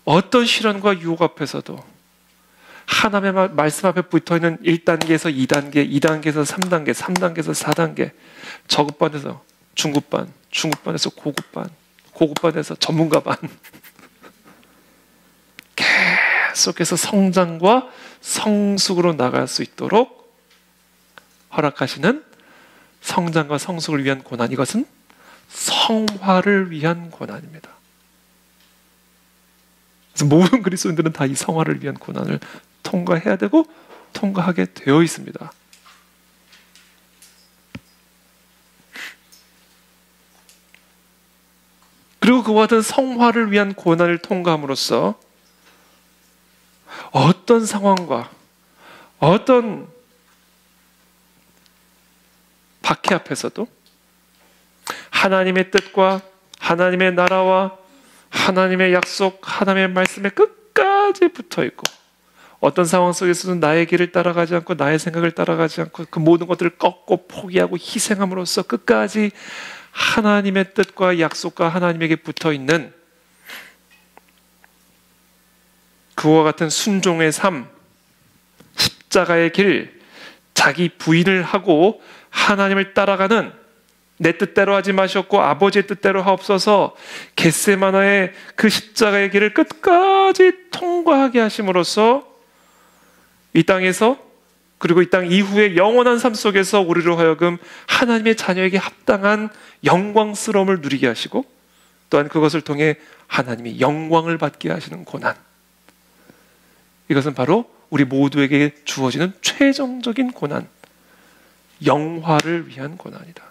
어떤 시련과 유혹 앞에서도 하나님의 말씀 앞에 붙어 있는 1단계에서 2단계, 2단계에서 3단계, 3단계에서 4단계, 저급반에서 중급반, 중급반에서 고급반, 고급반에서 전문가반, 계속해서 성장과 성숙으로 나갈 수 있도록 허락하시는 성장과 성숙을 위한 고난, 이것은 성화를 위한 고난입니다. 그래서 모든 그리스도인들은 다 이 성화를 위한 고난을 통과해야 되고 통과하게 되어 있습니다. 그리고 그와 같은 성화를 위한 고난을 통과함으로써 어떤 상황과 어떤 박해 앞에서도 하나님의 뜻과 하나님의 나라와 하나님의 약속, 하나님의 말씀에 끝까지 붙어 있고, 어떤 상황 속에서도 나의 길을 따라가지 않고 나의 생각을 따라가지 않고 그 모든 것들을 꺾고 포기하고 희생함으로써 끝까지 하나님의 뜻과 약속과 하나님에게 붙어 있는 그와 같은 순종의 삶, 십자가의 길, 자기 부인을 하고 하나님을 따라가는, 내 뜻대로 하지 마셨고 아버지의 뜻대로 하옵소서, 겟세마나의 그 십자가의 길을 끝까지 통과하게 하심으로써 이 땅에서, 그리고 이 땅 이후의 영원한 삶 속에서 우리로 하여금 하나님의 자녀에게 합당한 영광스러움을 누리게 하시고, 또한 그것을 통해 하나님이 영광을 받게 하시는 고난, 이것은 바로 우리 모두에게 주어지는 최종적인 고난, 영화를 위한 고난이다.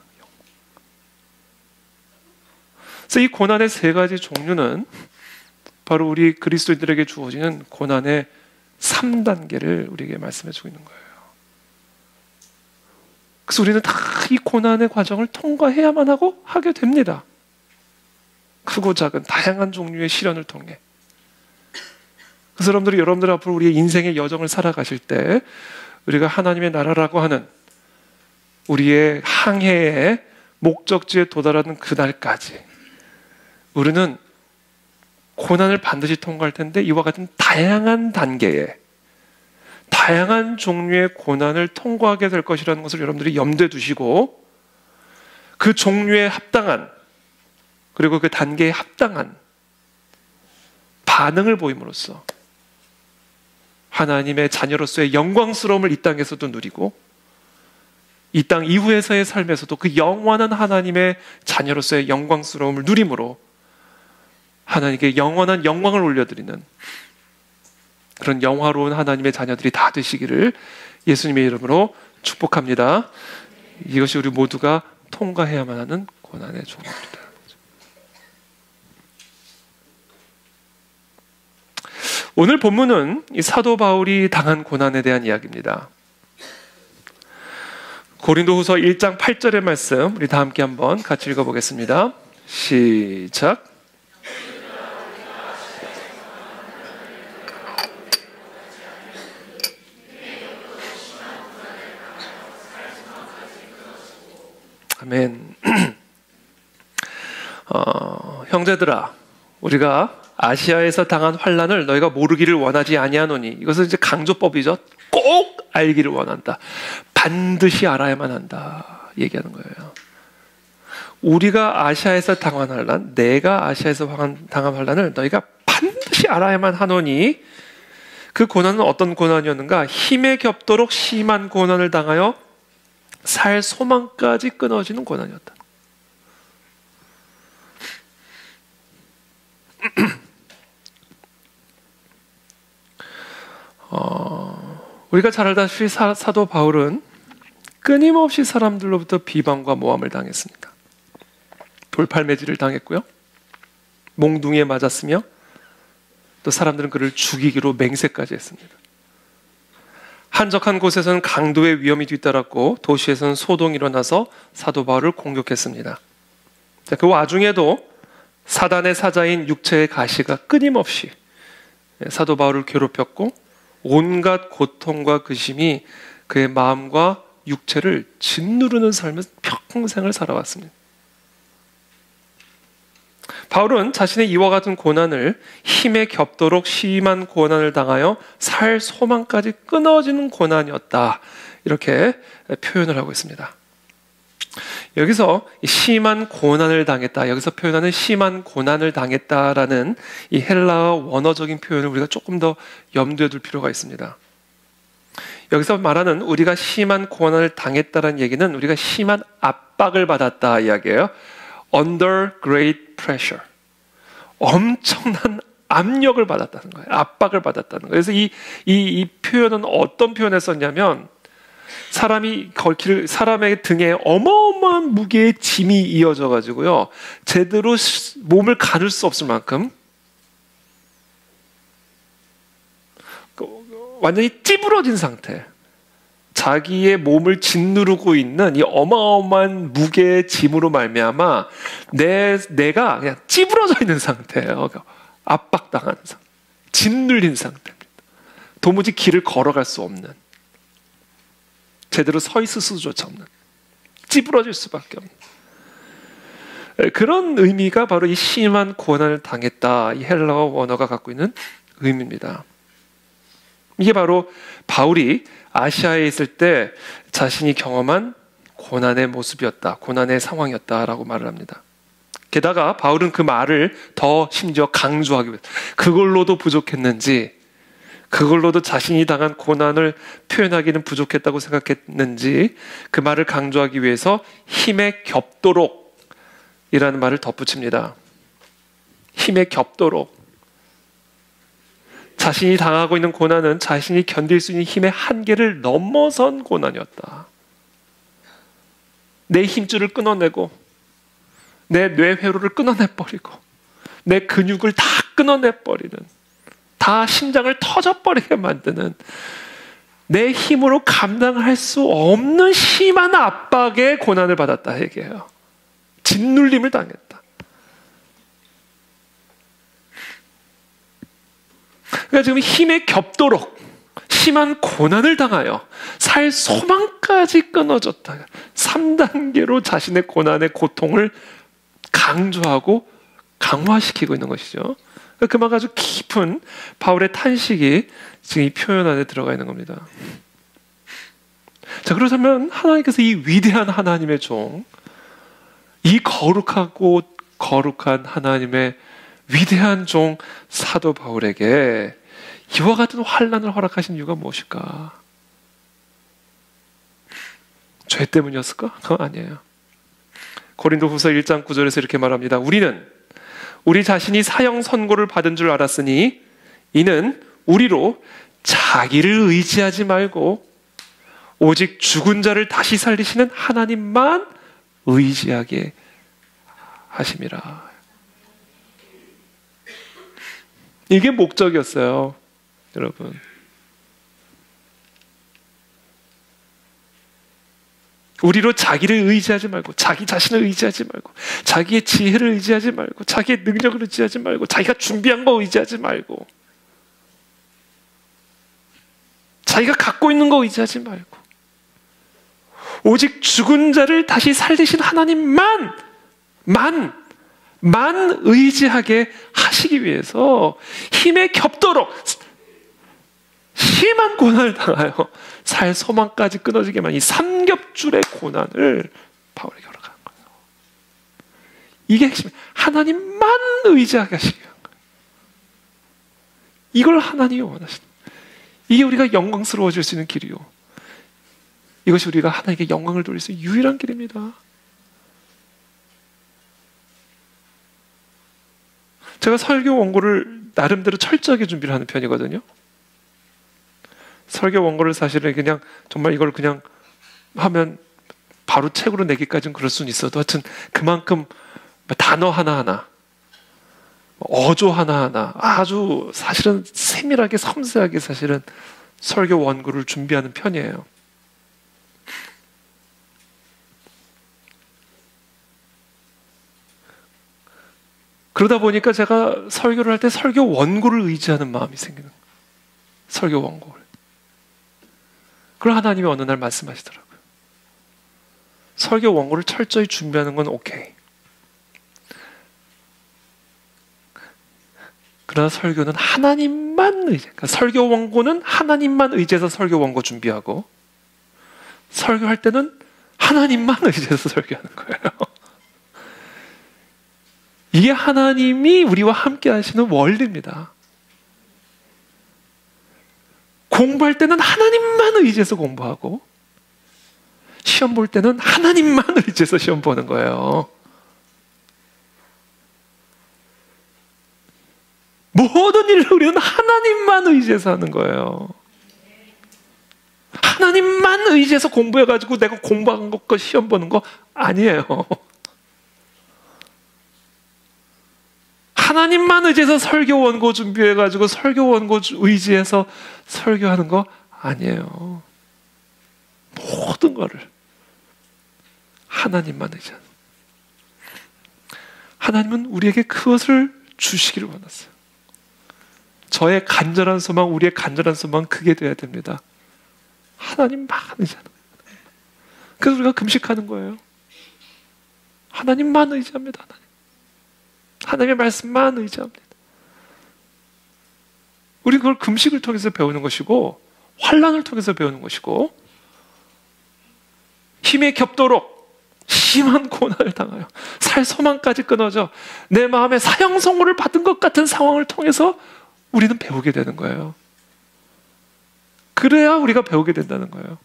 그래서 이 고난의 세 가지 종류는 바로 우리 그리스도인들에게 주어지는 고난의 3단계를 우리에게 말씀해 주고 있는 거예요. 그래서 우리는 다 이 고난의 과정을 통과해야만 하게 됩니다. 크고 작은 다양한 종류의 시련을 통해. 그래서 여러분들 앞으로 우리의 인생의 여정을 살아가실 때 우리가 하나님의 나라라고 하는 우리의 항해의 목적지에 도달하는 그날까지 우리는 고난을 반드시 통과할 텐데, 이와 같은 다양한 단계의 다양한 종류의 고난을 통과하게 될 것이라는 것을 여러분들이 염두에 두시고, 그 종류에 합당한, 그리고 그 단계에 합당한 반응을 보임으로써 하나님의 자녀로서의 영광스러움을 이 땅에서도 누리고, 이 땅 이후에서의 삶에서도 그 영원한 하나님의 자녀로서의 영광스러움을 누림으로 하나님께 영원한 영광을 올려드리는 그런 영화로운 하나님의 자녀들이 다 되시기를 예수님의 이름으로 축복합니다. 이것이 우리 모두가 통과해야만 하는 고난의 종류입니다. 오늘 본문은 이 사도 바울이 당한 고난에 대한 이야기입니다. 고린도후서 1장 8절의 말씀 우리 다 함께 한번 같이 읽어보겠습니다. 시작. 아멘. 형제들아, 우리가 아시아에서 당한 환난을 너희가 모르기를 원하지 아니하노니, 이것은 이제 강조법이죠. 꼭 알기를 원한다. 반드시 알아야만 한다 얘기하는 거예요. 우리가 아시아에서 당한 환난, 내가 아시아에서 당한 환난을 너희가 반드시 알아야만 하노니, 그 고난은 어떤 고난이었는가? 힘에 겹도록 심한 고난을 당하여 살 소망까지 끊어지는 고난이었다. 우리가 잘 알다시피 사도 바울은 끊임없이 사람들로부터 비방과 모함을 당했습니다. 돌팔매질을 당했고요, 몽둥이에 맞았으며, 또 사람들은 그를 죽이기로 맹세까지 했습니다. 한적한 곳에서는 강도의 위험이 뒤따랐고, 도시에서는 소동이 일어나서 사도 바울을 공격했습니다. 그 와중에도 사단의 사자인 육체의 가시가 끊임없이 사도 바울을 괴롭혔고, 온갖 고통과 근심이 그의 마음과 육체를 짓누르는 삶을 평생을 살아왔습니다. 바울은 자신의 이와 같은 고난을 힘에 겹도록 심한 고난을 당하여 살 소망까지 끊어지는 고난이었다. 이렇게 표현을 하고 있습니다. 여기서 심한 고난을 당했다. 여기서 표현하는 심한 고난을 당했다라는 이 헬라어 원어적인 표현을 우리가 조금 더 염두에 둘 필요가 있습니다. 여기서 말하는 우리가 심한 고난을 당했다라는 얘기는 우리가 심한 압박을 받았다 이야기예요. Under great pressure. 엄청난 압력을 받았다는 거예요. 압박을 받았다는 거예요. 그래서 이 표현은 어떤 표현을 썼냐면 사람의 등에 어마어마한 무게의 짐이 이어져 가지고요. 제대로 몸을 가눌 수 없을 만큼 완전히 찌부러진 상태. 자기의 몸을 짓누르고 있는 이 어마어마한 무게의 짐으로 말미암아 내가 그냥 찌부러져 있는 상태예요. 압박당하는 상태. 짓눌린 상태입니다. 도무지 길을 걸어갈 수 없는, 제대로 서 있을 수조차 없는, 찌부러질 수밖에 없는 그런 의미가 바로 이 심한 고난을 당했다. 이 헬라어 원어가 갖고 있는 의미입니다. 이게 바로 바울이 아시아에 있을 때 자신이 경험한 고난의 모습이었다. 고난의 상황이었다라고 말을 합니다. 게다가 바울은 그 말을 더 심지어 강조하기 위해서 그걸로도 부족했는지, 그걸로도 자신이 당한 고난을 표현하기는 부족했다고 생각했는지 그 말을 강조하기 위해서 힘에 겹도록 이라는 말을 덧붙입니다. 힘에 겹도록. 자신이 당하고 있는 고난은 자신이 견딜 수 있는 힘의 한계를 넘어선 고난이었다. 내 힘줄을 끊어내고 내 뇌회로를 끊어내버리고 내 근육을 다 끊어내버리는, 다 심장을 터져버리게 만드는, 내 힘으로 감당할 수 없는 심한 압박의 고난을 받았다 얘기해요. 짓눌림을 당했다. 그러니까 지금 힘에 겹도록 심한 고난을 당하여 살 소망까지 끊어졌다. 3단계로 자신의 고난의 고통을 강조하고 강화시키고 있는 것이죠. 그만 아주 깊은 바울의 탄식이 지금 이 표현 안에 들어가 있는 겁니다. 자, 그렇다면 하나님께서 이 위대한 하나님의 종, 이 거룩하고 거룩한 하나님의 위대한 종 사도 바울에게 이와 같은 환난을 허락하신 이유가 무엇일까? 죄 때문이었을까? 그건 아니에요. 고린도후서 1장 9절에서 이렇게 말합니다. 우리는 우리 자신이 사형 선고를 받은 줄 알았으니 이는 우리로 자기를 의지하지 말고 오직 죽은 자를 다시 살리시는 하나님만 의지하게 하심이라. 이게 목적이었어요, 여러분. 우리로 자기를 의지하지 말고, 자기 자신을 의지하지 말고, 자기의 지혜를 의지하지 말고, 자기의 능력을 의지하지 말고, 자기가 준비한 거 의지하지 말고, 자기가 갖고 있는 거 의지하지 말고, 오직 죽은 자를 다시 살리신 하나님만 의지하게 하시기 위해서 힘에 겹도록 심한 고난을 당하여 살 소망까지 끊어지게만 이 삼겹줄의 고난을 바울에게 허락한 거예요. 이게 핵심이에요. 하나님만 의지하게 하시기 위한 거예요. 이걸 하나님이 원하시는 거예요. 이게 우리가 영광스러워질 수 있는 길이요. 이것이 우리가 하나님께 영광을 돌릴 수 있는 유일한 길입니다. 제가 설교 원고를 나름대로 철저하게 준비를 하는 편이거든요. 설교 원고를 사실은 그냥 정말 이걸 그냥 하면 바로 책으로 내기까지는 그럴 수는 있어도 하여튼 그만큼 단어 하나하나, 어조 하나하나 아주 사실은 세밀하게 섬세하게 사실은 설교 원고를 준비하는 편이에요. 그러다 보니까 제가 설교를 할 때 설교 원고를 의지하는 마음이 생기는 거예요. 설교 원고를. 그걸 하나님이 어느 날 말씀하시더라고요. 설교 원고를 철저히 준비하는 건 오케이. 그러나 설교는 하나님만 그러니까 설교 원고는 하나님만 의지해서 설교 원고 준비하고, 설교할 때는 하나님만 의지해서 설교하는 거예요. 이게 하나님이 우리와 함께 하시는 원리입니다. 공부할 때는 하나님만 의지해서 공부하고, 시험 볼 때는 하나님만 의지해서 시험 보는 거예요. 모든 일을 우리는 하나님만 의지해서 하는 거예요. 하나님만 의지해서 공부해가지고 내가 공부한 것과 시험 보는 거 아니에요. 하나님만 의지해서 설교 원고 준비해가지고 설교 원고 의지해서 설교하는 거 아니에요. 모든 거를 하나님만 의지하는. 하나님은 우리에게 그것을 주시기를 원하세요. 저의 간절한 소망, 우리의 간절한 소망 그게 돼야 됩니다. 하나님만 의지하는 거예요. 그래서 우리가 금식하는 거예요. 하나님만 의지합니다. 하나님의 말씀만 의지합니다. 우리 그걸 금식을 통해서 배우는 것이고, 환난을 통해서 배우는 것이고, 힘에 겹도록 심한 고난을 당하여 살 소망까지 끊어져 내 마음에 사형 선고를 받은 것 같은 상황을 통해서 우리는 배우게 되는 거예요. 그래야 우리가 배우게 된다는 거예요.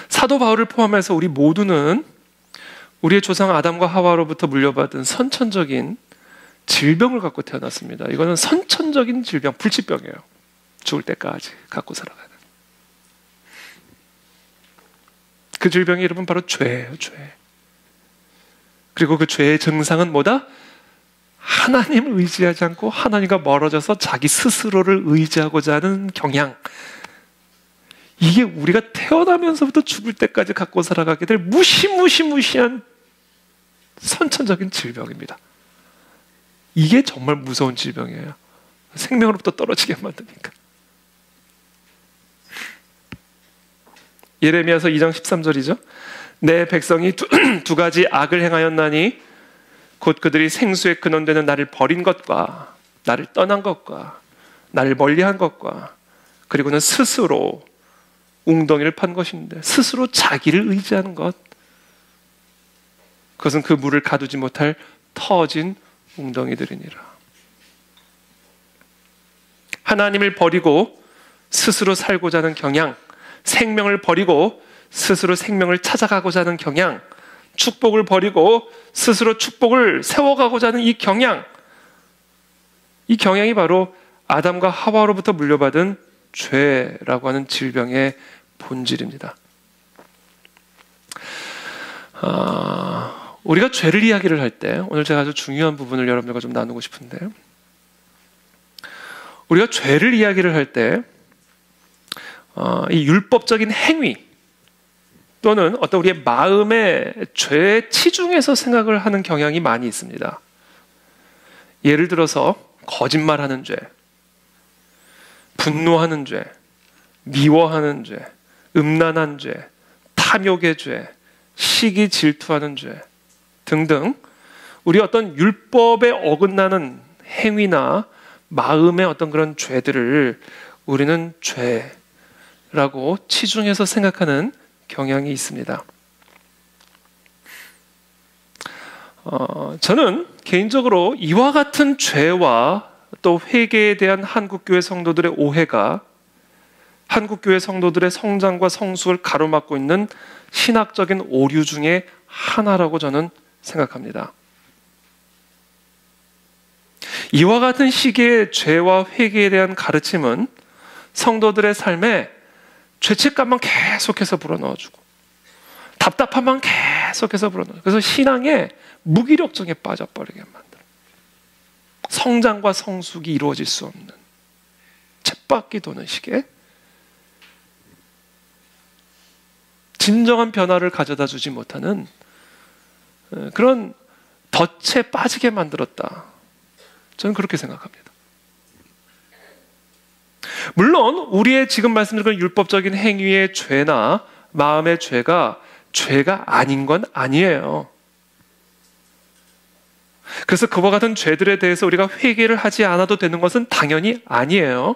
사도 바울을 포함해서 우리 모두는 우리의 조상 아담과 하와로부터 물려받은 선천적인 질병을 갖고 태어났습니다. 이거는 선천적인 질병, 불치병이에요. 죽을 때까지 갖고 살아가는. 그 질병의 이름은 바로 죄예요, 죄. 그리고 그 죄의 증상은 뭐다? 하나님을 의지하지 않고 하나님과 멀어져서 자기 스스로를 의지하고자 하는 경향. 이게 우리가 태어나면서부터 죽을 때까지 갖고 살아가게 될 무시무시한 선천적인 질병입니다. 이게 정말 무서운 질병이에요. 생명으로부터 떨어지게 만드니까. 예레미야서 2장 13절이죠. 내 백성이 두 가지 악을 행하였나니 곧 그들이 생수의 근원되는 나를 버린 것과 나를 떠난 것과 나를 멀리한 것과 그리고는 스스로 웅덩이를 판 것인데, 스스로 자기를 의지하는 것, 그것은 그 물을 가두지 못할 터진 웅덩이들이니라. 하나님을 버리고 스스로 살고자 하는 경향, 생명을 버리고 스스로 생명을 찾아가고자 하는 경향, 축복을 버리고 스스로 축복을 세워가고자 하는 이 경향, 이 경향이 바로 아담과 하와로부터 물려받은 죄라고 하는 질병의 본질입니다. 우리가 죄를 이야기를 할 때, 오늘 제가 아주 중요한 부분을 여러분들과 좀 나누고 싶은데요. 우리가 죄를 이야기를 할 때, 이 율법적인 행위 또는 어떤 우리의 마음의 죄에 치중해서 생각을 하는 경향이 많이 있습니다. 예를 들어서 거짓말하는 죄, 분노하는 죄, 미워하는 죄, 음란한 죄, 탐욕의 죄, 시기 질투하는 죄 등등, 우리 어떤 율법에 어긋나는 행위나 마음의 어떤 그런 죄들을 우리는 죄라고 치중해서 생각하는 경향이 있습니다. 저는 개인적으로 이와 같은 죄와 또 회개에 대한 한국교회 성도들의 오해가 한국교회 성도들의 성장과 성숙을 가로막고 있는 신학적인 오류 중에 하나라고 저는 생각합니다. 이와 같은 시기의 죄와 회개에 대한 가르침은 성도들의 삶에 죄책감만 계속해서 불어넣어주고 답답함만 계속해서 불어넣어주고, 그래서 신앙의 무기력증에 빠져버리게 만들어요. 성장과 성숙이 이루어질 수 없는 쳇바퀴 도는 시기에 진정한 변화를 가져다 주지 못하는 그런 덫에 빠지게 만들었다. 저는 그렇게 생각합니다. 물론 우리의 지금 말씀드린 율법적인 행위의 죄나 마음의 죄가 아닌 건 아니에요. 그래서 그와 같은 죄들에 대해서 우리가 회개를 하지 않아도 되는 것은 당연히 아니에요.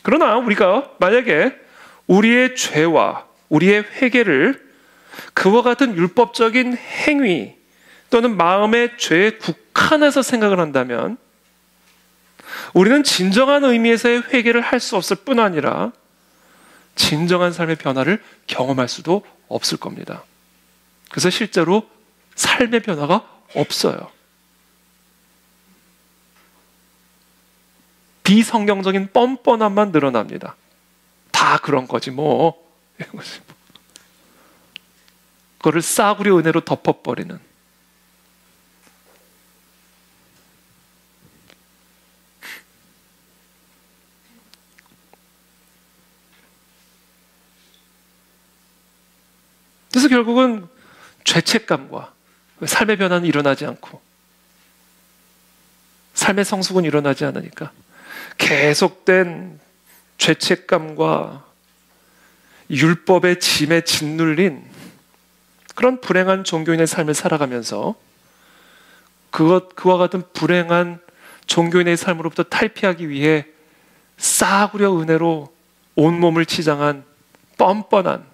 그러나 우리가 만약에 우리의 죄와 우리의 회개를 그와 같은 율법적인 행위 또는 마음의 죄에 국한해서 생각을 한다면 우리는 진정한 의미에서의 회개를 할 수 없을 뿐 아니라 진정한 삶의 변화를 경험할 수도 없을 겁니다. 그래서 실제로 삶의 변화가 없어요. 비성경적인 뻔뻔함만 늘어납니다. 다 그런 거지 뭐. 그거를 싸구려 은혜로 덮어버리는. 그래서 결국은 죄책감과 삶의 변화는 일어나지 않고 삶의 성숙은 일어나지 않으니까 계속된 죄책감과 율법의 짐에 짓눌린 그런 불행한 종교인의 삶을 살아가면서 그와 같은 불행한 종교인의 삶으로부터 탈피하기 위해 싸구려 은혜로 온몸을 치장한 뻔뻔한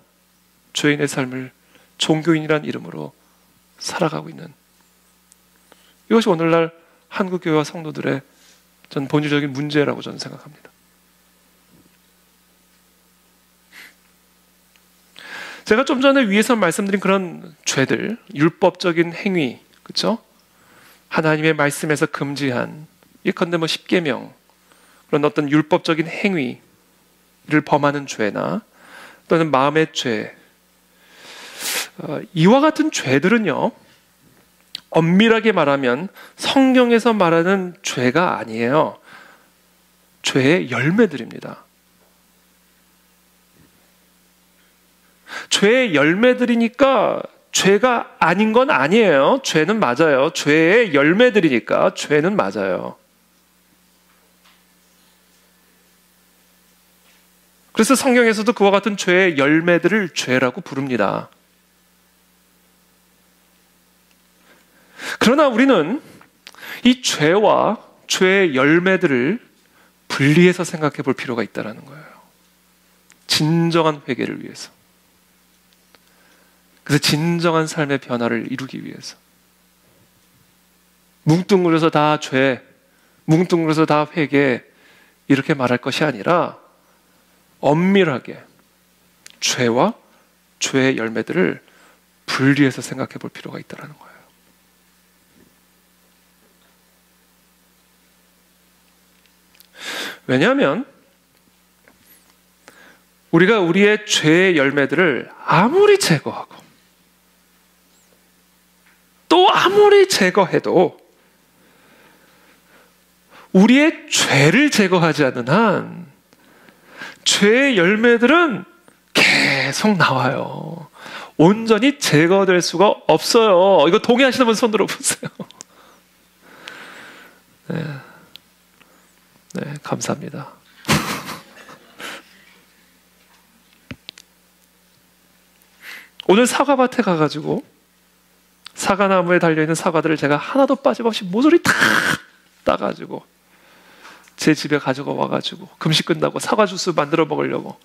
죄인의 삶을 종교인이란 이름으로 살아가고 있는, 이것이 오늘날 한국교회와 성도들의 전 본질적인 문제라고 저는 생각합니다. 제가 좀 전에 위에서 말씀드린 그런 죄들, 율법적인 행위, 그렇죠? 하나님의 말씀에서 금지한, 예컨대 뭐 십계명, 그런 어떤 율법적인 행위를 범하는 죄나 또는 마음의 죄, 이와 같은 죄들은요, 엄밀하게 말하면 성경에서 말하는 죄가 아니에요. 죄의 열매들입니다. 죄의 열매들이니까 죄가 아닌 건 아니에요. 죄는 맞아요. 죄의 열매들이니까 죄는 맞아요. 그래서 성경에서도 그와 같은 죄의 열매들을 죄라고 부릅니다. 그러나 우리는 이 죄와 죄의 열매들을 분리해서 생각해 볼 필요가 있다는 거예요. 진정한 회개를 위해서. 그래서 진정한 삶의 변화를 이루기 위해서. 뭉뚱그려서 다 죄, 뭉뚱그려서 다 회개, 이렇게 말할 것이 아니라 엄밀하게 죄와 죄의 열매들을 분리해서 생각해 볼 필요가 있다는 거예요. 왜냐하면 우리가 우리의 죄의 열매들을 아무리 제거하고 또 아무리 제거해도 우리의 죄를 제거하지 않는 한 죄의 열매들은 계속 나와요. 온전히 제거될 수가 없어요. 이거 동의하시는 분 손 들어보세요. 네, 감사합니다. 오늘 사과밭에 가가지고 사과나무에 달려있는 사과들을 제가 하나도 빠짐없이 모조리 다 따가지고 제 집에 가지고 와가지고 금식 끝나고 사과 주스 만들어 먹으려고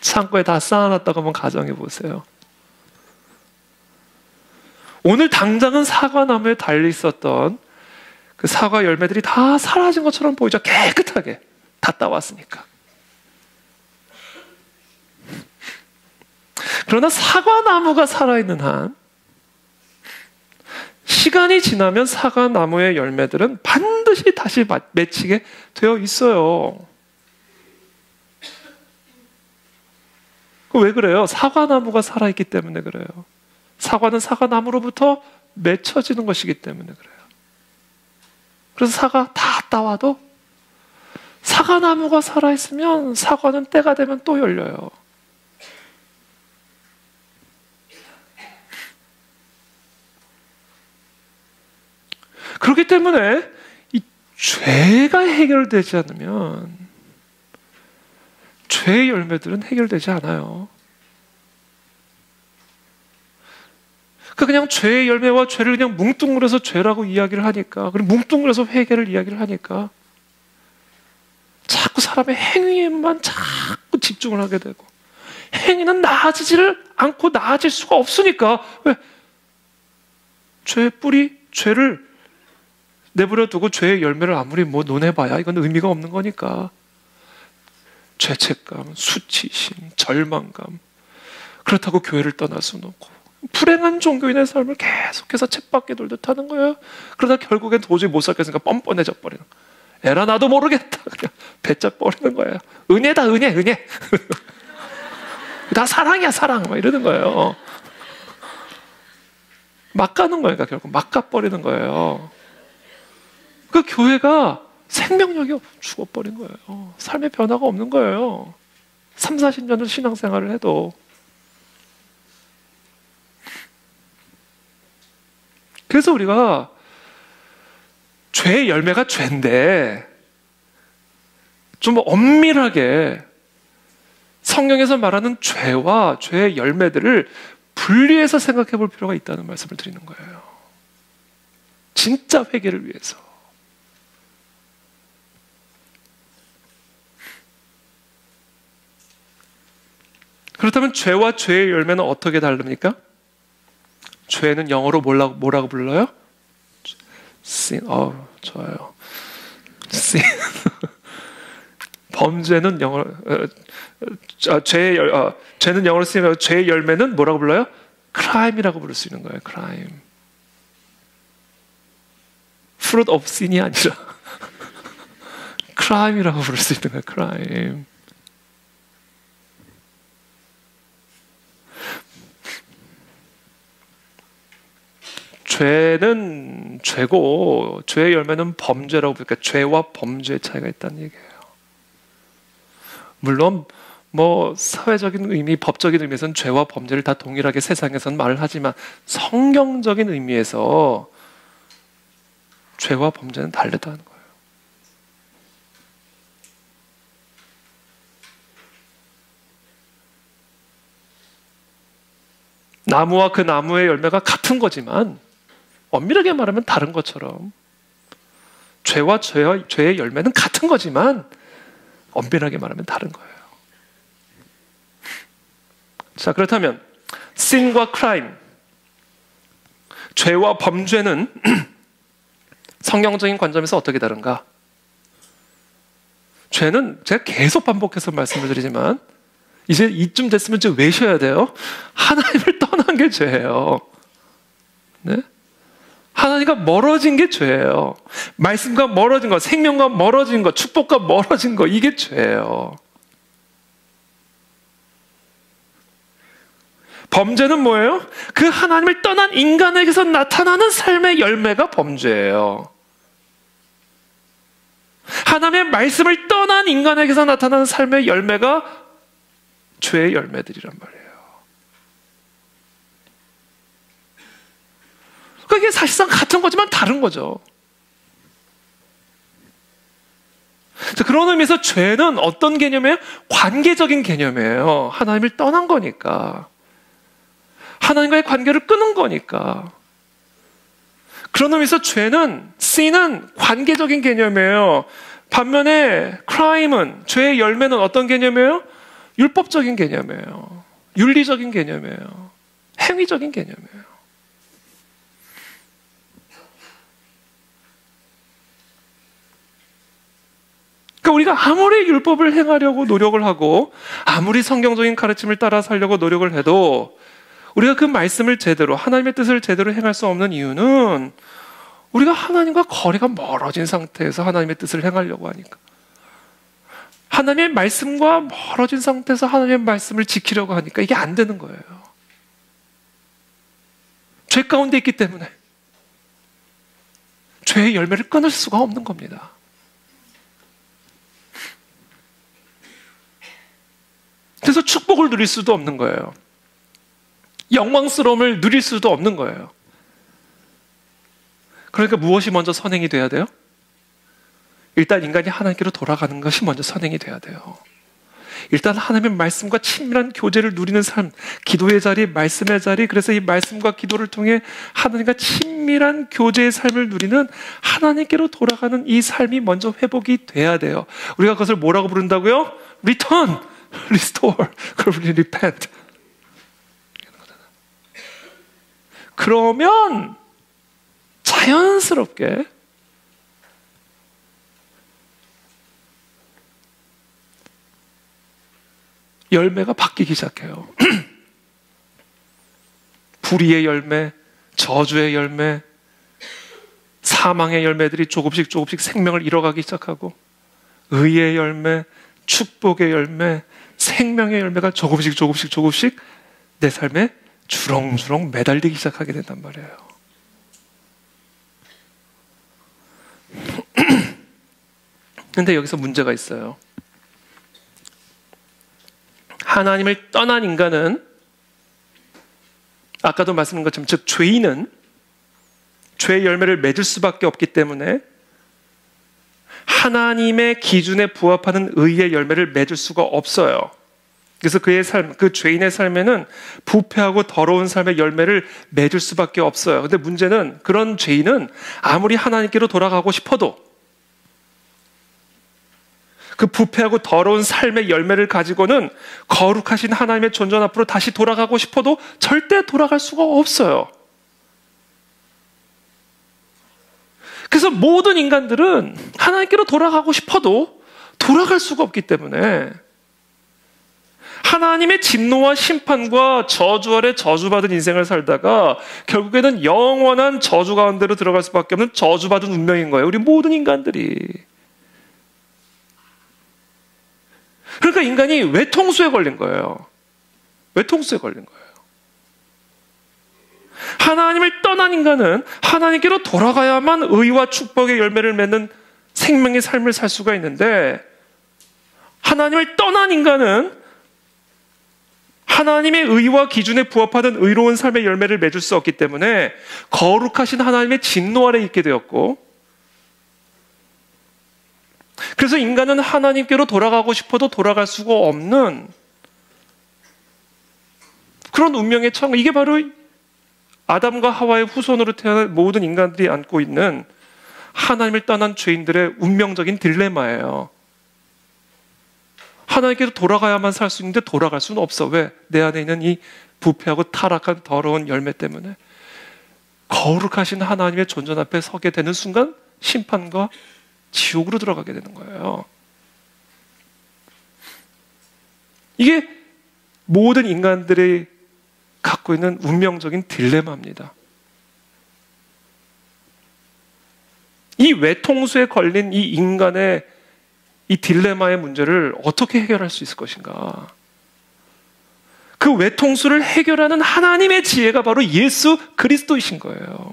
창고에 다 쌓아놨다고 한번 가정해 보세요. 오늘 당장은 사과나무에 달려있었던 그 사과 열매들이 다 사라진 것처럼 보이죠. 깨끗하게 다 따왔으니까. 그러나 사과나무가 살아있는 한 시간이 지나면 사과나무의 열매들은 반드시 다시 맺히게 되어 있어요. 왜 그래요? 사과나무가 살아있기 때문에 그래요. 사과는 사과나무로부터 맺혀지는 것이기 때문에 그래요. 그래서 사과 다 따와도 사과나무가 살아있으면 사과는 때가 되면 또 열려요. 그렇기 때문에 이 죄가 해결되지 않으면 죄의 열매들은 해결되지 않아요. 그냥 죄의 열매와 죄를 그냥 뭉뚱그려서 죄라고 이야기를 하니까, 그리고 뭉뚱그려서 회개를 이야기를 하니까 자꾸 사람의 행위에만 자꾸 집중을 하게 되고, 행위는 나아지지를 않고 나아질 수가 없으니까. 왜? 죄의 뿌리, 죄를 내버려 두고 죄의 열매를 아무리 뭐 논해봐야 이건 의미가 없는 거니까. 죄책감, 수치심, 절망감. 그렇다고 교회를 떠날 수는 없고, 불행한 종교인의 삶을 계속해서 쳇바퀴 돌듯 하는 거예요. 그러다 결국엔 도저히 못 살겠으니까 뻔뻔해져 버리는 거예요. 에라 나도 모르겠다, 그냥 배짝 버리는 거예요. 은혜다, 은혜. 나 사랑이야, 사랑, 막 이러는 거예요. 막 가는 거니까 결국 막 가버리는 거예요. 그 교회가 생명력이 죽어버린 거예요. 삶의 변화가 없는 거예요. 3, 40년을 신앙생활을 해도. 그래서 우리가 죄의 열매가 죄인데 좀 엄밀하게 성경에서 말하는 죄와 죄의 열매들을 분리해서 생각해 볼 필요가 있다는 말씀을 드리는 거예요. 진짜 회개를 위해서. 그렇다면 죄와 죄의 열매는 어떻게 다릅니까? 죄는 영어로 뭐라고 불러요? sin. 좋아요. sin. 범죄는 영어로 죄는 영어로 쓰면 죄의 열매는 뭐라고 불러요? crime이라고 부를 수 있는 거예요. crime. fruit of sin이 아니라 crime이라고 부를 수 있는 거예요. crime. 죄는 죄고 죄의 열매는 범죄라고. 그러니까 죄와 범죄의 차이가 있다는 얘기예요. 물론 뭐 사회적인 의미, 법적인 의미에서는 죄와 범죄를 다 동일하게 세상에서는 말을 하지만 성경적인 의미에서 죄와 범죄는 다르다는 거예요. 나무와 그 나무의 열매가 같은 거지만 엄밀하게 말하면 다른 것처럼, 죄와 죄의 열매는 같은 거지만 엄밀하게 말하면 다른 거예요. 자, 그렇다면 sin과 crime, 죄와 범죄는 성경적인 관점에서 어떻게 다른가? 죄는 제가 계속 반복해서 말씀을 드리지만 이제 이쯤 됐으면 이제 외셔야 돼요. 하나님을 떠난 게 죄예요. 네? 하나님과 멀어진 게 죄예요. 말씀과 멀어진 거, 생명과 멀어진 거, 축복과 멀어진 거, 이게 죄예요. 범죄는 뭐예요? 그 하나님을 떠난 인간에게서 나타나는 삶의 열매가 범죄예요. 하나님의 말씀을 떠난 인간에게서 나타나는 삶의 열매가 죄의 열매들이란 말이에요. 그게 사실상 같은 거지만 다른 거죠. 그런 의미에서 죄는 어떤 개념이에요? 관계적인 개념이에요. 하나님을 떠난 거니까. 하나님과의 관계를 끊은 거니까. 그런 의미에서 죄는, sin은 관계적인 개념이에요. 반면에 crime은, 죄의 열매는 어떤 개념이에요? 율법적인 개념이에요. 윤리적인 개념이에요. 행위적인 개념이에요. 그러니까 우리가 아무리 율법을 행하려고 노력을 하고 아무리 성경적인 가르침을 따라 살려고 노력을 해도 우리가 그 말씀을 제대로, 하나님의 뜻을 제대로 행할 수 없는 이유는 우리가 하나님과 거리가 멀어진 상태에서 하나님의 뜻을 행하려고 하니까, 하나님의 말씀과 멀어진 상태에서 하나님의 말씀을 지키려고 하니까 이게 안 되는 거예요. 죄 가운데 있기 때문에 죄의 열매를 끊을 수가 없는 겁니다. 그래서 축복을 누릴 수도 없는 거예요. 영광스러움을 누릴 수도 없는 거예요. 그러니까 무엇이 먼저 선행이 돼야 돼요? 일단 인간이 하나님께로 돌아가는 것이 먼저 선행이 돼야 돼요. 일단 하나님의 말씀과 친밀한 교제를 누리는 삶, 기도의 자리, 말씀의 자리, 그래서 이 말씀과 기도를 통해 하나님과 친밀한 교제의 삶을 누리는 하나님께로 돌아가는 이 삶이 먼저 회복이 돼야 돼요. 우리가 그것을 뭐라고 부른다고요? Return, Restore, 그걸 우리 Repent. 그러면 자연스럽게 열매가 바뀌기 시작해요. 불의의 열매, 저주의 열매, 사망의 열매들이 조금씩 생명을 잃어가기 시작하고, 의의 열매, 축복의 열매, 생명의 열매가 조금씩 내 삶에 주렁주렁 매달리기 시작하게 된단 말이에요. 근데 여기서 문제가 있어요. 하나님을 떠난 인간은, 아까도 말씀드린 것처럼, 즉 죄인은 죄의 열매를 맺을 수밖에 없기 때문에 하나님의 기준에 부합하는 의의 열매를 맺을 수가 없어요. 그래서 그의 삶, 그 죄인의 삶에는 부패하고 더러운 삶의 열매를 맺을 수밖에 없어요. 근데 문제는 그런 죄인은 아무리 하나님께로 돌아가고 싶어도 그 부패하고 더러운 삶의 열매를 가지고는 거룩하신 하나님의 존전 앞으로 다시 돌아가고 싶어도 절대 돌아갈 수가 없어요. 그래서 모든 인간들은 하나님께로 돌아가고 싶어도 돌아갈 수가 없기 때문에 하나님의 진노와 심판과 저주 아래 저주받은 인생을 살다가 결국에는 영원한 저주 가운데로 들어갈 수밖에 없는 저주받은 운명인 거예요. 우리 모든 인간들이. 그러니까 인간이 외통수에 걸린 거예요. 외통수에 걸린 거예요. 하나님을 떠난 인간은 하나님께로 돌아가야만 의와 축복의 열매를 맺는 생명의 삶을 살 수가 있는데, 하나님을 떠난 인간은 하나님의 의와 기준에 부합하는 의로운 삶의 열매를 맺을 수 없기 때문에 거룩하신 하나님의 진노 아래 있게 되었고, 그래서 인간은 하나님께로 돌아가고 싶어도 돌아갈 수가 없는 그런 운명의 처형. 이게 바로 아담과 하와의 후손으로 태어난 모든 인간들이 안고 있는 하나님을 떠난 죄인들의 운명적인 딜레마예요. 하나님께로 돌아가야만 살 수 있는데 돌아갈 수는 없어. 왜? 내 안에 있는 이 부패하고 타락한 더러운 열매 때문에. 거룩하신 하나님의 존전 앞에 서게 되는 순간 심판과 지옥으로 들어가게 되는 거예요. 이게 모든 인간들이 갖고 있는 운명적인 딜레마입니다. 이 외통수에 걸린 이 인간의 이 딜레마의 문제를 어떻게 해결할 수 있을 것인가? 그 외통수를 해결하는 하나님의 지혜가 바로 예수 그리스도이신 거예요.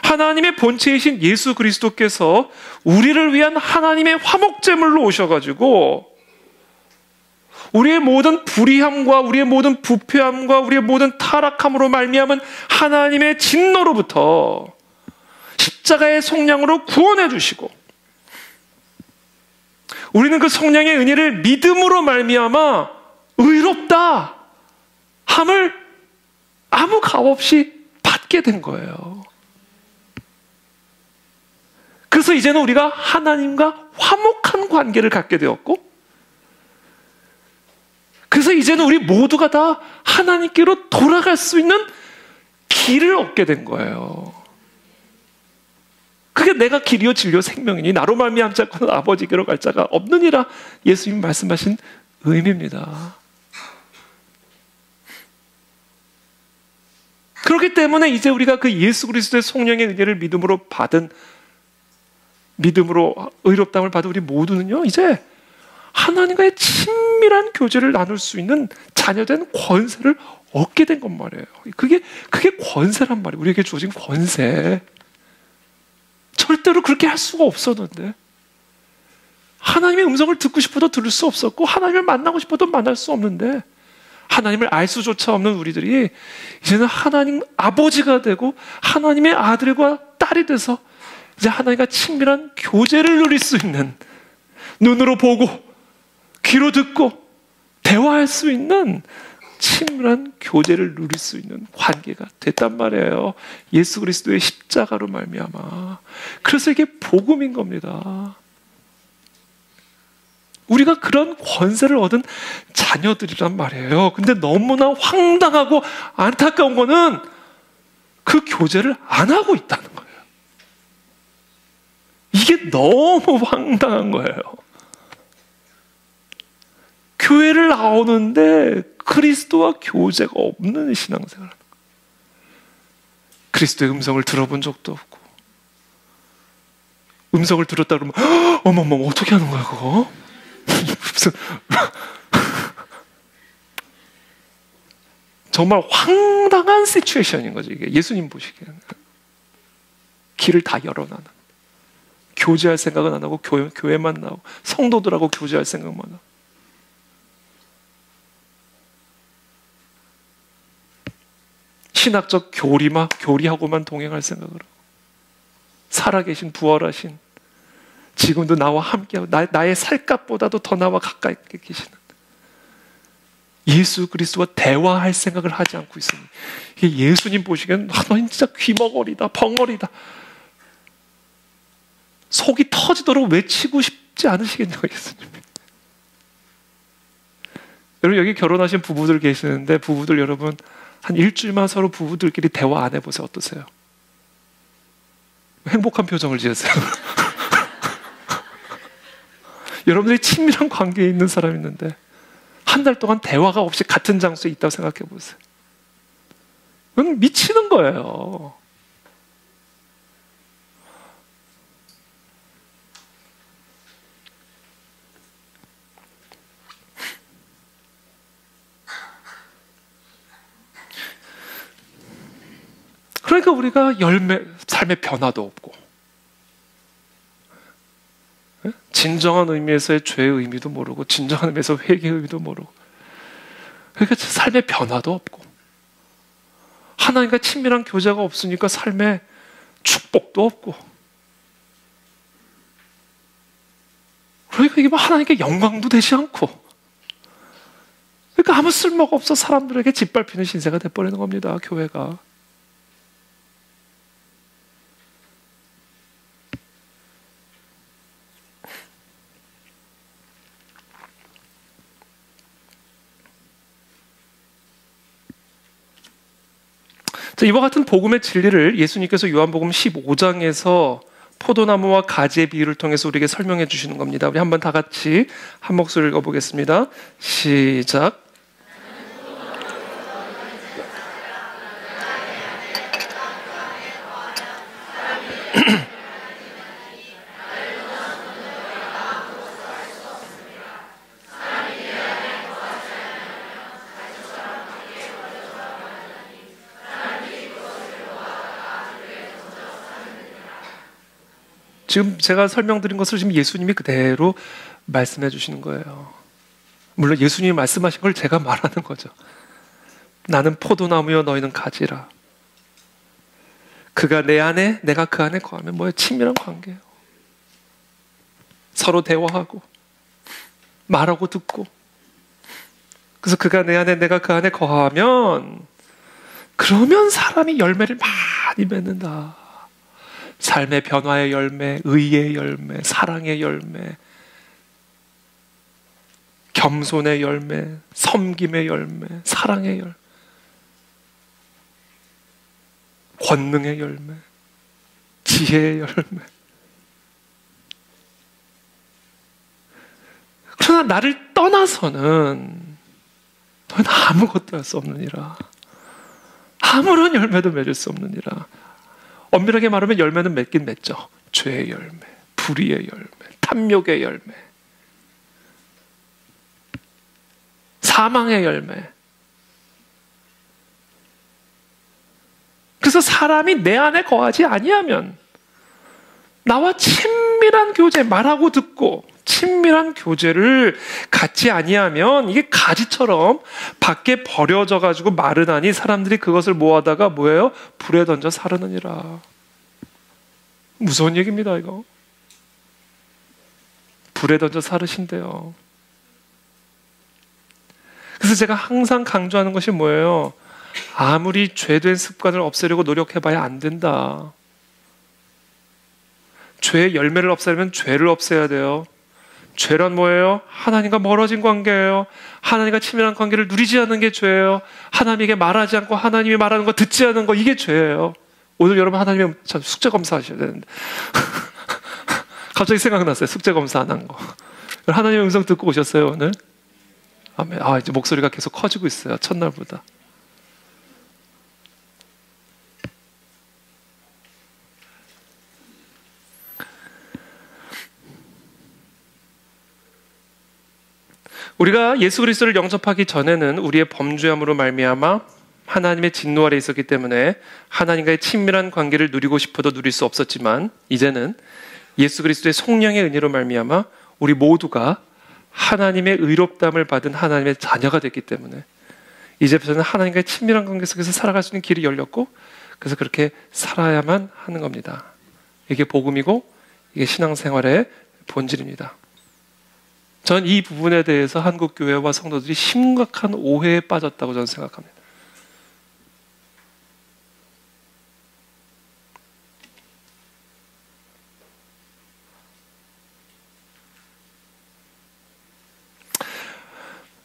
하나님의 본체이신 예수 그리스도께서 우리를 위한 하나님의 화목제물로 오셔가지고 우리의 모든 불의함과 우리의 모든 부패함과 우리의 모든 타락함으로 말미암은 하나님의 진노로부터 십자가의 속량으로 구원해 주시고, 우리는 그 속량의 은혜를 믿음으로 말미암아 의롭다 함을 아무 값 없이 받게 된 거예요. 그래서 이제는 우리가 하나님과 화목한 관계를 갖게 되었고, 그래서 이제는 우리 모두가 다 하나님께로 돌아갈 수 있는 길을 얻게 된 거예요. 그게 내가 길이요 진리요 생명이니 나로 말미암지 않고는 아버지께로 갈 자가 없느니라 예수님이 말씀하신 의미입니다. 그렇기 때문에 이제 우리가 그 예수 그리스도의 성령의 은혜를 믿음으로 의롭다함을 받은 우리 모두는요, 이제 하나님과의 친밀한 교제를 나눌 수 있는 자녀된 권세를 얻게 된 것 말이에요. 그게 권세란 말이에요. 우리에게 주어진 권세. 절대로 그렇게 할 수가 없었는데, 하나님의 음성을 듣고 싶어도 들을 수 없었고, 하나님을 만나고 싶어도 만날 수 없는데, 하나님을 알 수조차 없는 우리들이 이제는 하나님 아버지가 되고 하나님의 아들과 딸이 돼서 이제 하나님과 친밀한 교제를 누릴 수 있는 눈으로 보고 귀로 듣고 대화할 수 있는 친밀한 교제를 누릴 수 있는 관계가 됐단 말이에요. 예수 그리스도의 십자가로 말미암아. 그래서 이게 복음인 겁니다. 우리가 그런 권세를 얻은 자녀들이란 말이에요. 근데 너무나 황당하고 안타까운 거는 그 교제를 안 하고 있다는 거예요. 이게 너무 황당한 거예요. 교회를 나오는데 그리스도와 교제가 없는 신앙생활을 하는 거예요. 그리스도의 음성을 들어본 적도 없고, 음성을 들었다 그러면 어머머 어떻게 하는 거야 그거? 무슨 정말 황당한 시츄에이션인 거죠. 이게 예수님 보시기에는 길을 다 열어놔는, 교제할 생각은 안 하고 교회만 나오고 성도들하고 교제할 생각만 하고, 신학적 교리하고만 동행할 생각을 하고, 살아계신 부활하신 지금도 나와 함께하고 나의 살갗보다도 더 나와 가까이 계시는 예수 그리스도와 대화할 생각을 하지 않고 있습니다. 예수님 보시기에는 너는 진짜 귀머거리다, 벙어리다, 속이 터지도록 외치고 싶지 않으시겠냐고 예수님. 여러분 여기 결혼하신 부부들 계시는데, 부부들 여러분 한 일주일만 서로 부부들끼리 대화 안 해보세요. 어떠세요? 행복한 표정을 지으세요. 여러분들이 친밀한 관계에 있는 사람이 있는데 한 달 동안 대화가 없이 같은 장소에 있다고 생각해 보세요. 그건 미치는 거예요. 그러니까 우리가 삶의 변화도 없고, 진정한 의미에서의 죄의 의미도 모르고, 진정한 의미에서 회개의 의미도 모르고, 그러니까 삶의 변화도 없고, 하나님과 친밀한 교제가 없으니까 삶의 축복도 없고, 그러니까 이게 하나님께 영광도 되지 않고, 그러니까 아무 쓸모가 없어 사람들에게 짓밟히는 신세가 돼버리는 겁니다. 교회가. 이와 같은 복음의 진리를 예수님께서 요한복음 15장에서 포도나무와 가지의 비유를 통해서 우리에게 설명해 주시는 겁니다. 우리 한번 다 같이 한 목소리를 읽어보겠습니다. 시작. 지금 제가 설명드린 것을 지금 예수님이 그대로 말씀해 주시는 거예요. 물론 예수님이 말씀하신 걸 제가 말하는 거죠. 나는 포도나무여 너희는 가지라. 그가 내 안에 내가 그 안에 거하면 뭐예요? 친밀한 관계예요. 서로 대화하고 말하고 듣고, 그래서 그가 내 안에 내가 그 안에 거하면, 그러면 사람이 열매를 많이 맺는다. 삶의 변화의 열매, 의의 열매, 사랑의 열매, 겸손의 열매, 섬김의 열매, 사랑의 열매, 권능의 열매, 지혜의 열매. 그러나 나를 떠나서는 너는 아무것도 할 수 없느니라. 아무런 열매도 맺을 수 없느니라. 엄밀하게 말하면 열매는 맺긴 맺죠. 죄의 열매, 불의의 열매, 탐욕의 열매, 사망의 열매. 그래서 사람이 내 안에 거하지 아니하면, 나와 친밀한 교제, 말하고 듣고 친밀한 교제를 갖지 아니하면, 이게 가지처럼 밖에 버려져 가지고 마르나니 사람들이 그것을 모아다가 뭐예요? 불에 던져 사르느니라. 무서운 얘기입니다, 이거. 불에 던져 사르신대요. 그래서 제가 항상 강조하는 것이 뭐예요? 아무리 죄된 습관을 없애려고 노력해봐야 안 된다. 죄의 열매를 없애려면 죄를 없애야 돼요. 죄란 뭐예요? 하나님과 멀어진 관계예요. 하나님과 친밀한 관계를 누리지 않는 게 죄예요. 하나님에게 말하지 않고 하나님이 말하는 거 듣지 않는 거, 이게 죄예요. 오늘 여러분 하나님의 숙제 검사하셔야 되는데 갑자기 생각났어요. 숙제 검사 안 한 거. 하나님의 음성 듣고 오셨어요 오늘? 아멘. 이제 목소리가 계속 커지고 있어요. 첫날보다. 우리가 예수 그리스도를 영접하기 전에는 우리의 범죄함으로 말미암아 하나님의 진노 아래 있었기 때문에 하나님과의 친밀한 관계를 누리고 싶어도 누릴 수 없었지만, 이제는 예수 그리스도의 성령의 은혜로 말미암아 우리 모두가 하나님의 의롭다함을 받은 하나님의 자녀가 됐기 때문에 이제부터는 하나님과의 친밀한 관계 속에서 살아갈 수 있는 길이 열렸고, 그래서 그렇게 살아야만 하는 겁니다. 이게 복음이고 이게 신앙생활의 본질입니다. 전 이 부분에 대해서 한국 교회와 성도들이 심각한 오해에 빠졌다고 저는 생각합니다.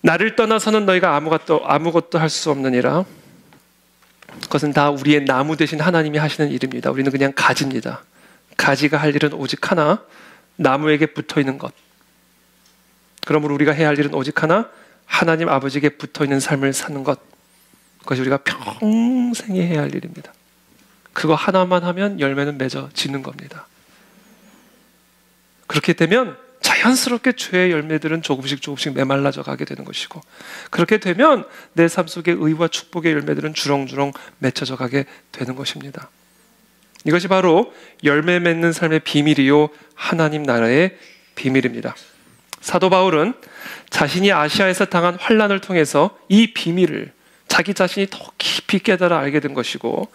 나를 떠나서는 너희가 아무것도 할 수 없느니라. 그것은 다 우리의 나무 대신 하나님이 하시는 일입니다. 우리는 그냥 가지입니다. 가지가 할 일은 오직 하나, 나무에게 붙어있는 것. 그러므로 우리가 해야 할 일은 오직 하나, 하나님 아버지에게 붙어있는 삶을 사는 것. 그것이 우리가 평생에 해야 할 일입니다. 그거 하나만 하면 열매는 맺어지는 겁니다. 그렇게 되면 자연스럽게 죄의 열매들은 조금씩 메말라져 가게 되는 것이고, 그렇게 되면 내 삶 속에 의와 축복의 열매들은 주렁주렁 맺혀져 가게 되는 것입니다. 이것이 바로 열매 맺는 삶의 비밀이요, 하나님 나라의 비밀입니다. 사도 바울은 자신이 아시아에서 당한 환난을 통해서 이 비밀을 자기 자신이 더 깊이 깨달아 알게 된 것이고,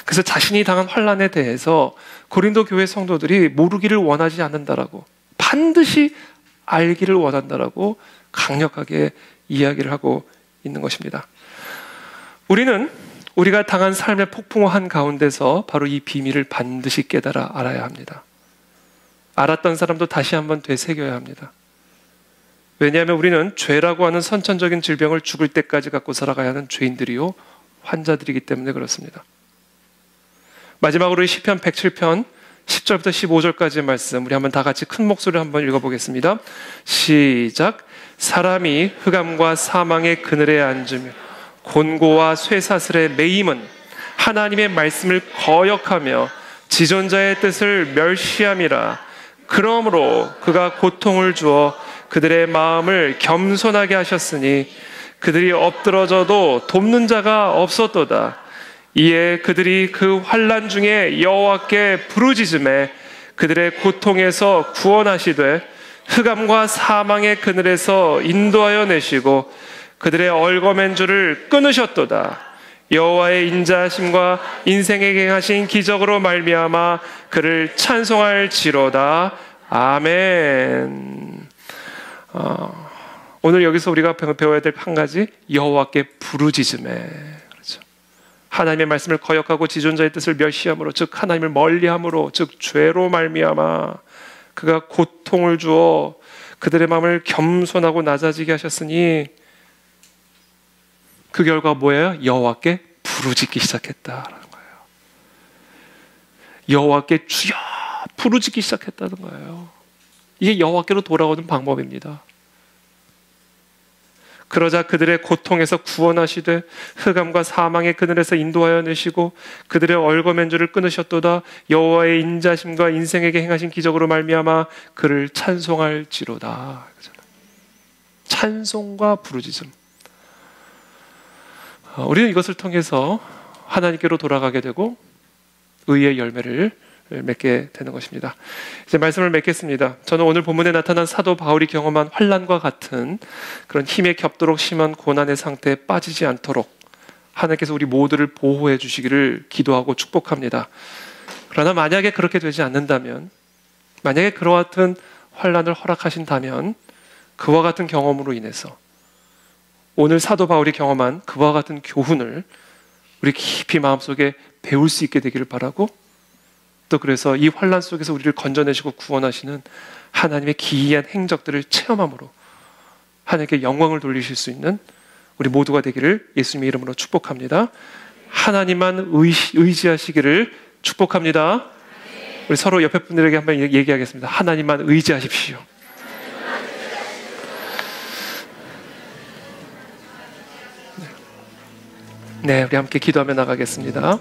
그래서 자신이 당한 환난에 대해서 고린도 교회 성도들이 모르기를 원하지 않는다라고, 반드시 알기를 원한다라고 강력하게 이야기를 하고 있는 것입니다. 우리는 우리가 당한 삶의 폭풍우 한가운데서 바로 이 비밀을 반드시 깨달아 알아야 합니다. 알았던 사람도 다시 한번 되새겨야 합니다. 왜냐하면 우리는 죄라고 하는 선천적인 질병을 죽을 때까지 갖고 살아가야 하는 죄인들이요, 환자들이기 때문에 그렇습니다. 마지막으로 시편 107편 10절부터 15절까지의 말씀, 우리 한번 다 같이 큰 목소리로 한번 읽어보겠습니다. 시작. 사람이 흑암과 사망의 그늘에 앉으며 곤고와 쇠사슬에 매임은 하나님의 말씀을 거역하며 지존자의 뜻을 멸시함이라. 그러므로 그가 고통을 주어 그들의 마음을 겸손하게 하셨으니 그들이 엎드러져도 돕는 자가 없었도다. 이에 그들이 그 환난 중에 여호와께 부르짖음에 그들의 고통에서 구원하시되 흑암과 사망의 그늘에서 인도하여 내시고 그들의 얽어맨 줄을 끊으셨도다. 여호와의 인자하심과 인생에게 행하신 기적으로 말미암아 그를 찬송할지로다. 아멘. 오늘 여기서 우리가 배워야 될 한 가지, 여호와께 부르짖음에, 그렇죠. 하나님의 말씀을 거역하고 지존자의 뜻을 멸시함으로, 즉 하나님을 멀리함으로, 즉 죄로 말미암아 그가 고통을 주어 그들의 마음을 겸손하고 낮아지게 하셨으니 그 결과 뭐예요? 여호와께 부르짖기 시작했다라는 거예요. 여호와께 주여 부르짖기 시작했다는 거예요. 이게 여호와께로 돌아오는 방법입니다. 그러자 그들의 고통에서 구원하시되 흑암과 사망의 그늘에서 인도하여 내시고 그들의 얽어맨 줄을 끊으셨도다. 여호와의 인자심과 인생에게 행하신 기적으로 말미암아 그를 찬송할지로다. 찬송과 부르짖음. 우리는 이것을 통해서 하나님께로 돌아가게 되고 의의 열매를 맺게 되는 것입니다. 이제 말씀을 맺겠습니다. 저는 오늘 본문에 나타난 사도 바울이 경험한 환난과 같은 그런 힘에 겹도록 심한 고난의 상태에 빠지지 않도록 하나님께서 우리 모두를 보호해 주시기를 기도하고 축복합니다. 그러나 만약에 그렇게 되지 않는다면, 만약에 그와 같은 환난을 허락하신다면 그와 같은 경험으로 인해서 오늘 사도 바울이 경험한 그와 같은 교훈을 우리 깊이 마음속에 배울 수 있게 되기를 바라고, 또 그래서 이 환난 속에서 우리를 건져내시고 구원하시는 하나님의 기이한 행적들을 체험함으로 하나님께 영광을 돌리실 수 있는 우리 모두가 되기를 예수님의 이름으로 축복합니다. 하나님만 의지하시기를 축복합니다. 우리 서로 옆에 분들에게 한번 얘기하겠습니다. 하나님만 의지하십시오. 네, 우리 함께 기도하며 나가겠습니다.